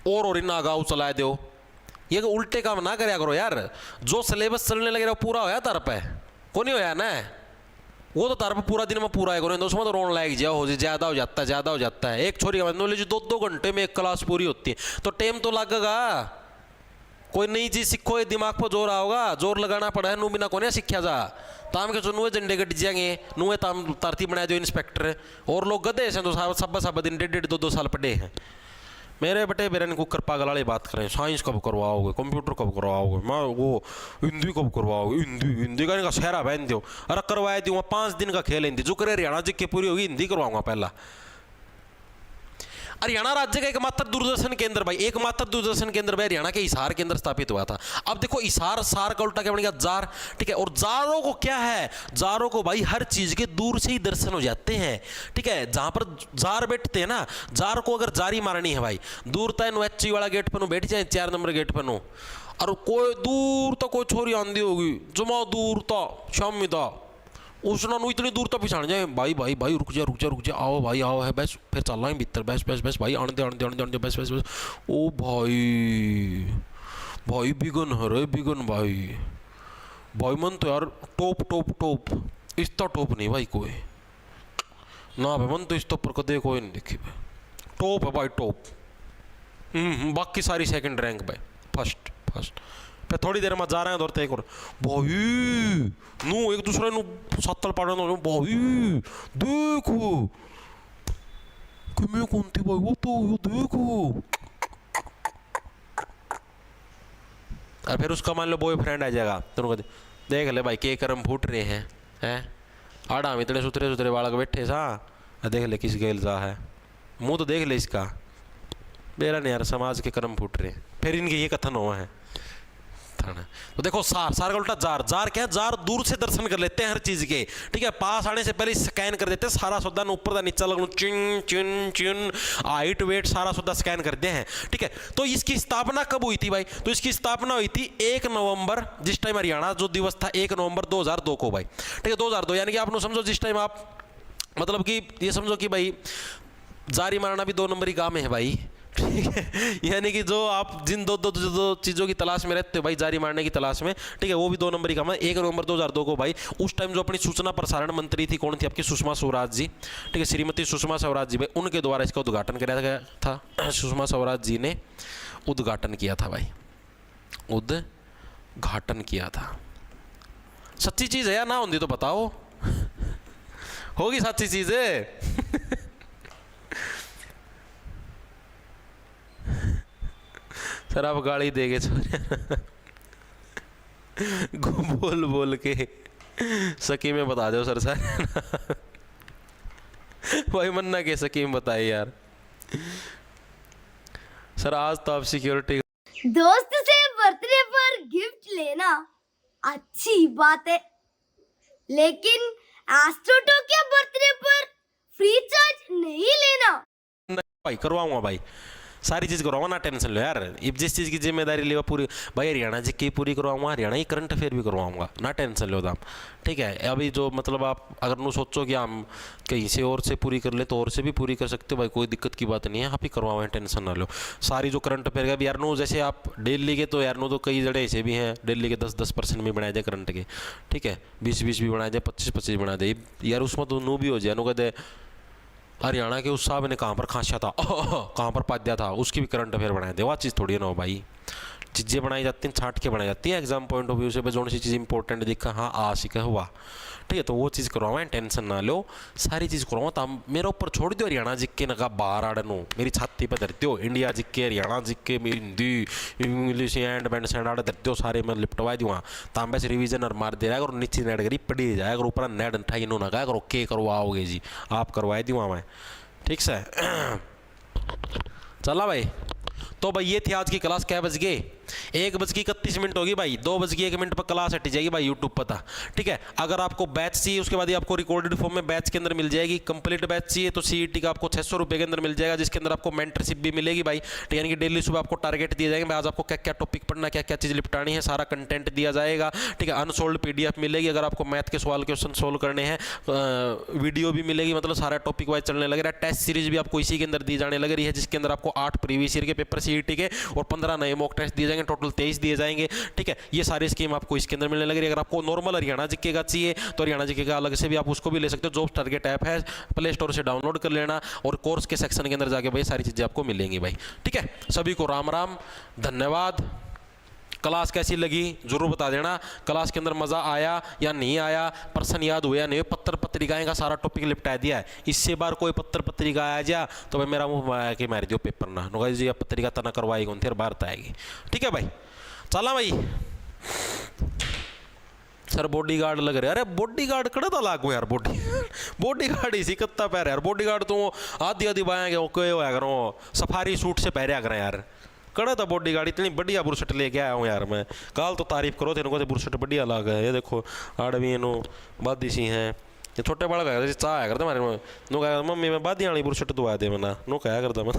और इन आगाऊ चला दो। ये उल्टे काम ना करया करो यार। जो सिलेबस चलने लगे रहा पूरा होया तार पे को नहीं होया ना, वो तो तार पे पूरा दिन में पूरा है करो, उसमें तो रोन लायक जाओ हो ज़्यादा हो जाता है, ज़्यादा हो जाता है। एक छोरी का नॉलेज 2-2 घंटे में एक क्लास पूरी होती है, तो टाइम तो लगेगा। कोई नई चीज़ सीखो, ये दिमाग पर जोर आओगा, जोर लगाना पड़ा है। नू बिना कोने सीखा जा ताम के नुए झंडे कट जाएंगे, नुए ताम तरती बना दो इंस्पेक्टर, और लोग गधे हैं तो सब दिन 1.5 2 साल पढ़े हैं। मेरे बेटे बेरन कुकर पागल वाली बात करें, साइंस कब करवाओगे, कंप्यूटर कब करवाओगे, मैं वो हिंदी कब करवाओगे? हिंदी का इनका शहरा बहन दो। अरे करवाए दूंगा, 5 दिन का खेल हिंदी, जो करे हरियाणा जी की पूरी होगी हिंदी करवाऊंगा पहला। हरियाणा राज्य का एकमात्र दूरदर्शन केंद्र भाई, एकमात्र दूरदर्शन केंद्र भाई हरियाणा के हिसार के अंदर स्थापित हुआ था। अब देखो हिसार, सार का उल्टा क्या बन गया? जार, ठीक है। और जारों को क्या है? जारों को भाई हर चीज के दूर से ही दर्शन हो जाते हैं, ठीक है। जहां पर जार बैठते हैं ना, जार को अगर जारी मारनी है भाई, दूर तय नोएची वाला गेट पर बैठ जाए, 4 नंबर गेट पर नो, और कोई दूर तक कोई छोरी आंधी होगी, जमा दूर था शामी था, उसना इतनी दूर तक पिछाड़ जाए, भाई भाई भाई रुक जा, आओ भाई आओ है बस, फिर चल रहा है भीतर, बस भाई आने दे बस। ओ भाई बिगन है रे, बिगन भाई मन तो यार टॉप इतना टॉप नहीं भाई कोई ना भाई, मन तो इस पर कदे कोई नहीं देखी भाई, टॉप है भाई टॉप। बाकी सारी सेकंड रैंक भाई, फर्स्ट। फिर थोड़ी देर में जा रहे हैं दौड़ते एक और भाई नू एक दूसरे नु सत्तल पाड़ भाई देखो कि मैं कौन थी भाई, वो तो देखो। और फिर उसका मान लो बॉयफ्रेंड आ जाएगा, तुम देख ले भाई के कर्म फूट रहे हैं आड़ा में इतने सुतरे बालक बैठे सा, देख ले किस गेल जा है, मुँह तो देख ले इसका। मेरा नहीं यार, समाज के कर्म फूट रहे हैं। फिर इनके ये कथन हुआ है, था ना। तो देखो सार का उल्टा जार, जार क्या है, जार दूर से दर्शन कर लेते हैं हर चीज के, ठीक है। पास आने से पहले स्कैन कर देते हैं सारा सौदा, ऊपर का नीचा लगू चिन चिन चिन, हाइट वेट सारा सौदा स्कैन करते हैं, ठीक है। तो इसकी स्थापना कब हुई थी भाई? तो इसकी स्थापना हुई थी 1 नवंबर, जिस टाइम हरियाणा जो दिवस था 1 नवंबर 2002 को भाई, ठीक है। 2002 यानी कि आप समझो जिस टाइम आप मतलब कि ये समझो कि भाई जारी मारना भी 2 नंबरी काम है भाई, ठीक है। यानी कि जो आप जिन दो चीज़ों की तलाश में रहते हो भाई, जारी मारने की तलाश में, ठीक है, वो भी 2 नंबरी काम है। 1 नवंबर 2002 को भाई, उस टाइम जो अपनी सूचना प्रसारण मंत्री थी, कौन थी आपकी? सुषमा स्वराज जी, ठीक है, श्रीमती सुषमा स्वराज जी भाई, उनके द्वारा इसका उद्घाटन किया गया था। सुषमा स्वराज जी ने उद्घाटन किया था भाई, उद्घाटन किया था। सच्ची चीज़ है या ना होती तो बताओ, होगी सच्ची चीज़ है। सर आप गाली देंगे बोल बोल के सकी में बता दो सर भाई मन्ना के सकी में बताए यार। सर आज तो आप सिक्योरिटी दोस्त से बर्थडे पर गिफ्ट लेना अच्छी बात है, लेकिन एस्ट्रोटो के बर्थडे पर फ्री चार्ज नहीं लेना। भाई करवाऊंगा भाई, सारी चीज़ करवाऊंगा, ना टेंशन लो यार। अब जिस चीज़ की जिम्मेदारी लेवा पूरी भाई, हरियाणा जी की पूरी करवाऊंगा, हरियाणा की करंट अफेयर भी करवाऊंगा, ना टेंशन लो दाम, ठीक है। अभी जो मतलब आप अगर नु सोचो कि हम कहीं से और से पूरी कर ले तो और से भी पूरी कर सकते हो भाई, कोई दिक्कत की बात नहीं है, आप ही करवाओ, टेंशन ना लो। सारी जो करंट अफेयर का भी यार नु, जैसे आप दिल्ली के तो यार नु तो कई जगह ऐसे भी हैं, दिल्ली के 10% भी बनाए जाए करंट के, ठीक है, 20 भी बनाए जाए, 25 बना दे यार, उसमें तो नू भी हो जाए, नु कहते हरियाणा के उस साहब ने कहाँ पर खांसा था, कहाँ पर पाद्या था, उसकी भी करंट अफेयर बनाए थे। वह चीज़ थोड़ी ना हो भाई, चीज़ें बनाई जाती हैं छाट के बनाई जाती है एग्जाम पॉइंट ऑफ व्यू से, जो सी चीज़ इंपॉर्टेंट दिखा हाँ आ सीखा हुआ, ठीक है, तो वो चीज़ करवाएं, टेंशन ना लो, सारी चीज़ करवाओ। तो मेरे ऊपर छोड़ दो हरियाणा जिक्के नगा बाहर आड़नो, मेरी छाती पर धरते हो India Jikke, Haryana Jikke, Hindi English and band sand आड़े धरते हो, सारे मैं लिपटवा दूँगा। तांबे से रिवीजन और मार दे रहा है, और नीचे नेट करी पड़ी जाए, अगर ऊपर नेट उठाई नो ना कहा करो के करवाओगे जी, आप करवाए दूँगा मैं, ठीक से। चला भाई, तो भाई ये थी आज की क्लास। क्या बज गए? 1:31 होगी भाई, 2:01 पर क्लास हट जाएगी भाई यूट्यूब पता, ठीक है। अगर आपको बैच चाहिए उसके बाद ही आपको रिकॉर्डेड फॉर्म में बैच के अंदर मिल जाएगी। कंप्लीट बैच चाहिए तो सीईटी का आपको 600 रुपये के अंदर मिल जाएगा, जिसके अंदर आपको मेंटरशिप भी मिलेगी भाई, ठीक है। यानी कि डेली सुबह आपको टारगेट दिए जाएंगे, आज आपको क्या क्या टॉपिक पढ़ना, क्या क्या चीज़ निपटानी है, सारा कंटेंट दिया जाएगा, ठीक है। अनसोल्ड PDF मिलेगी, अगर आपको मैथ के सवाल क्वेश्चन सोल्व करने हैं, वीडियो भी मिलेगी, मतलब सारा टॉपिक वाइज चलने लग रहा है। टेस्ट सीरीज भी आपको इसी के अंदर दी जाने लग रही है, जिसके अंदर आपको 8 प्रीवियस ईयर के पेपर सीईटी के और 15 नए मॉक टेस्ट दिए जाएंगे, टोटल 23 दिए जाएंगे, ठीक है। ये सारी स्कीम आपको इसके अंदर मिलने लग रही है। अगर आपको नॉर्मल हरियाणा जीके का चाहिए तो हरियाणा जीके का अलग से भी आप उसको भी ले सकते हो। जॉब्स टारगेट ऐप है, प्ले स्टोर से डाउनलोड कर लेना, और कोर्स के सेक्शन के अंदर जाके भाई सारी चीज़ें आपको मिलेंगी भाई, ठीक है। सभी को राम राम, धन्यवाद। क्लास कैसी लगी जरूर बता देना, क्लास के अंदर मज़ा आया या नहीं आया, प्रश्न याद हुआ या नहीं, पत्र पत्रिकाएं का सारा टॉपिक निपटा दिया है। इससे बार कोई पत्र पत्रिका आया जा तो भाई मेरा मुंह आया कि मार दियो पेपर ना नुगा जी, पत्रिका तना करवाई कौन फिर बाहर आएगी, ठीक है भाई। चला भाई, सर बॉडीगार्ड लग रहे, अरे बॉडीगार्ड कड़ा था लागू यार, बॉडीगार्ड इसी कत्ता पैर यार, बॉडीगार्ड तो आधी आधी बाएँ होया करो, सफारी सूट से पहरे करें यार, कड़ा था बॉडीगार्ड, इतनी बढ़िया बुरशट लेके आया हूँ यार मैं, काल तो तारीफ करो थे, इनको बुरशट बढ़िया लग है। ये देखो आड़वी नो बादी सी हैं, ये छोटे बालक है चाह आया करते हमारे नो कहा मम्मी मैं बादी वाली बुरशट दुआ दे मना नो कहा करता मैं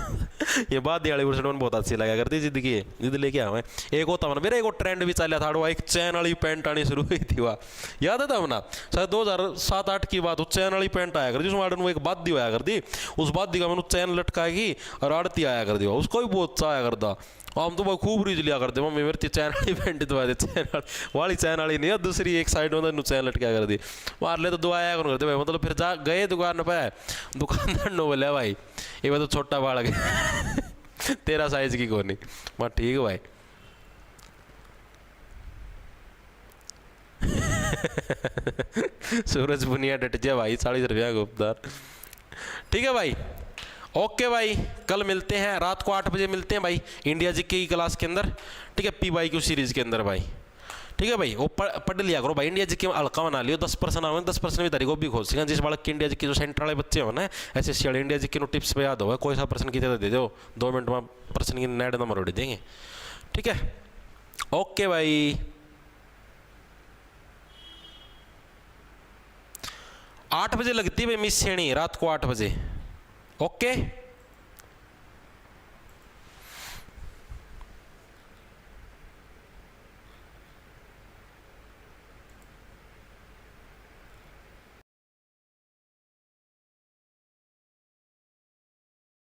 ये बादी वाली बुरशट मैंने बहुत अच्छी लगा करती, जिद की जिद लेके आया मैं। एक होता मैंने मेरा एक ट्रेंड भी चल था, एक चैन वाली पैंट आनी शुरू हुई थी, वह याद है था मना शायद 2007-8 की बात, चैन वाली पैंट आया करती, उसमें आड़न वो एक बादी होया करती, उस बादी का मैंने चैन लटकाएगी और आड़ती आया कर दिया, उसको भी बहुत चाह करता। हम तो खूब रीज लिया करते, मम्मी मेरी चैन वाली पैंट दवा दे, चैन वाली चैन वाली नहीं है, दूसरी एक साइड में चैन लटका कर दी, मार ले तो दवाया करो करते भाई। मतलब फिर जा गए दुकान पे, दुकानदार नो बोले भाई ये बात तो छोटा बालक है तेरा साइज की कौन नहीं, मैं ठीक है भाई सूरज बुनिया डट जा भाई, 40 रुपया गुप्तार, ठीक है भाई। ओके भाई, कल मिलते हैं रात को 8 बजे मिलते हैं भाई, इंडिया जी की क्लास के अंदर, ठीक है, PYQ सीरीज के अंदर भाई, ठीक है भाई। वो पढ़ लिया करो भाई, इंडिया जी के हल्का बना लियो, 10% आवे 10% भी तारीख भी खोल सकें, जिस बालक की इंडिया जी की जो सेंटर वाले बच्चे हो ना SSC वाले, इंडिया जी के टिप्स पे याद होगा, कोई सा प्रश्न की दे दो 2 मिनट में प्रश्न की नेट नंबर उड़ देंगे, ठीक है। ओके भाई, 8 बजे लगती है भाई मिस छेणी, रात को 8 बजे। ओके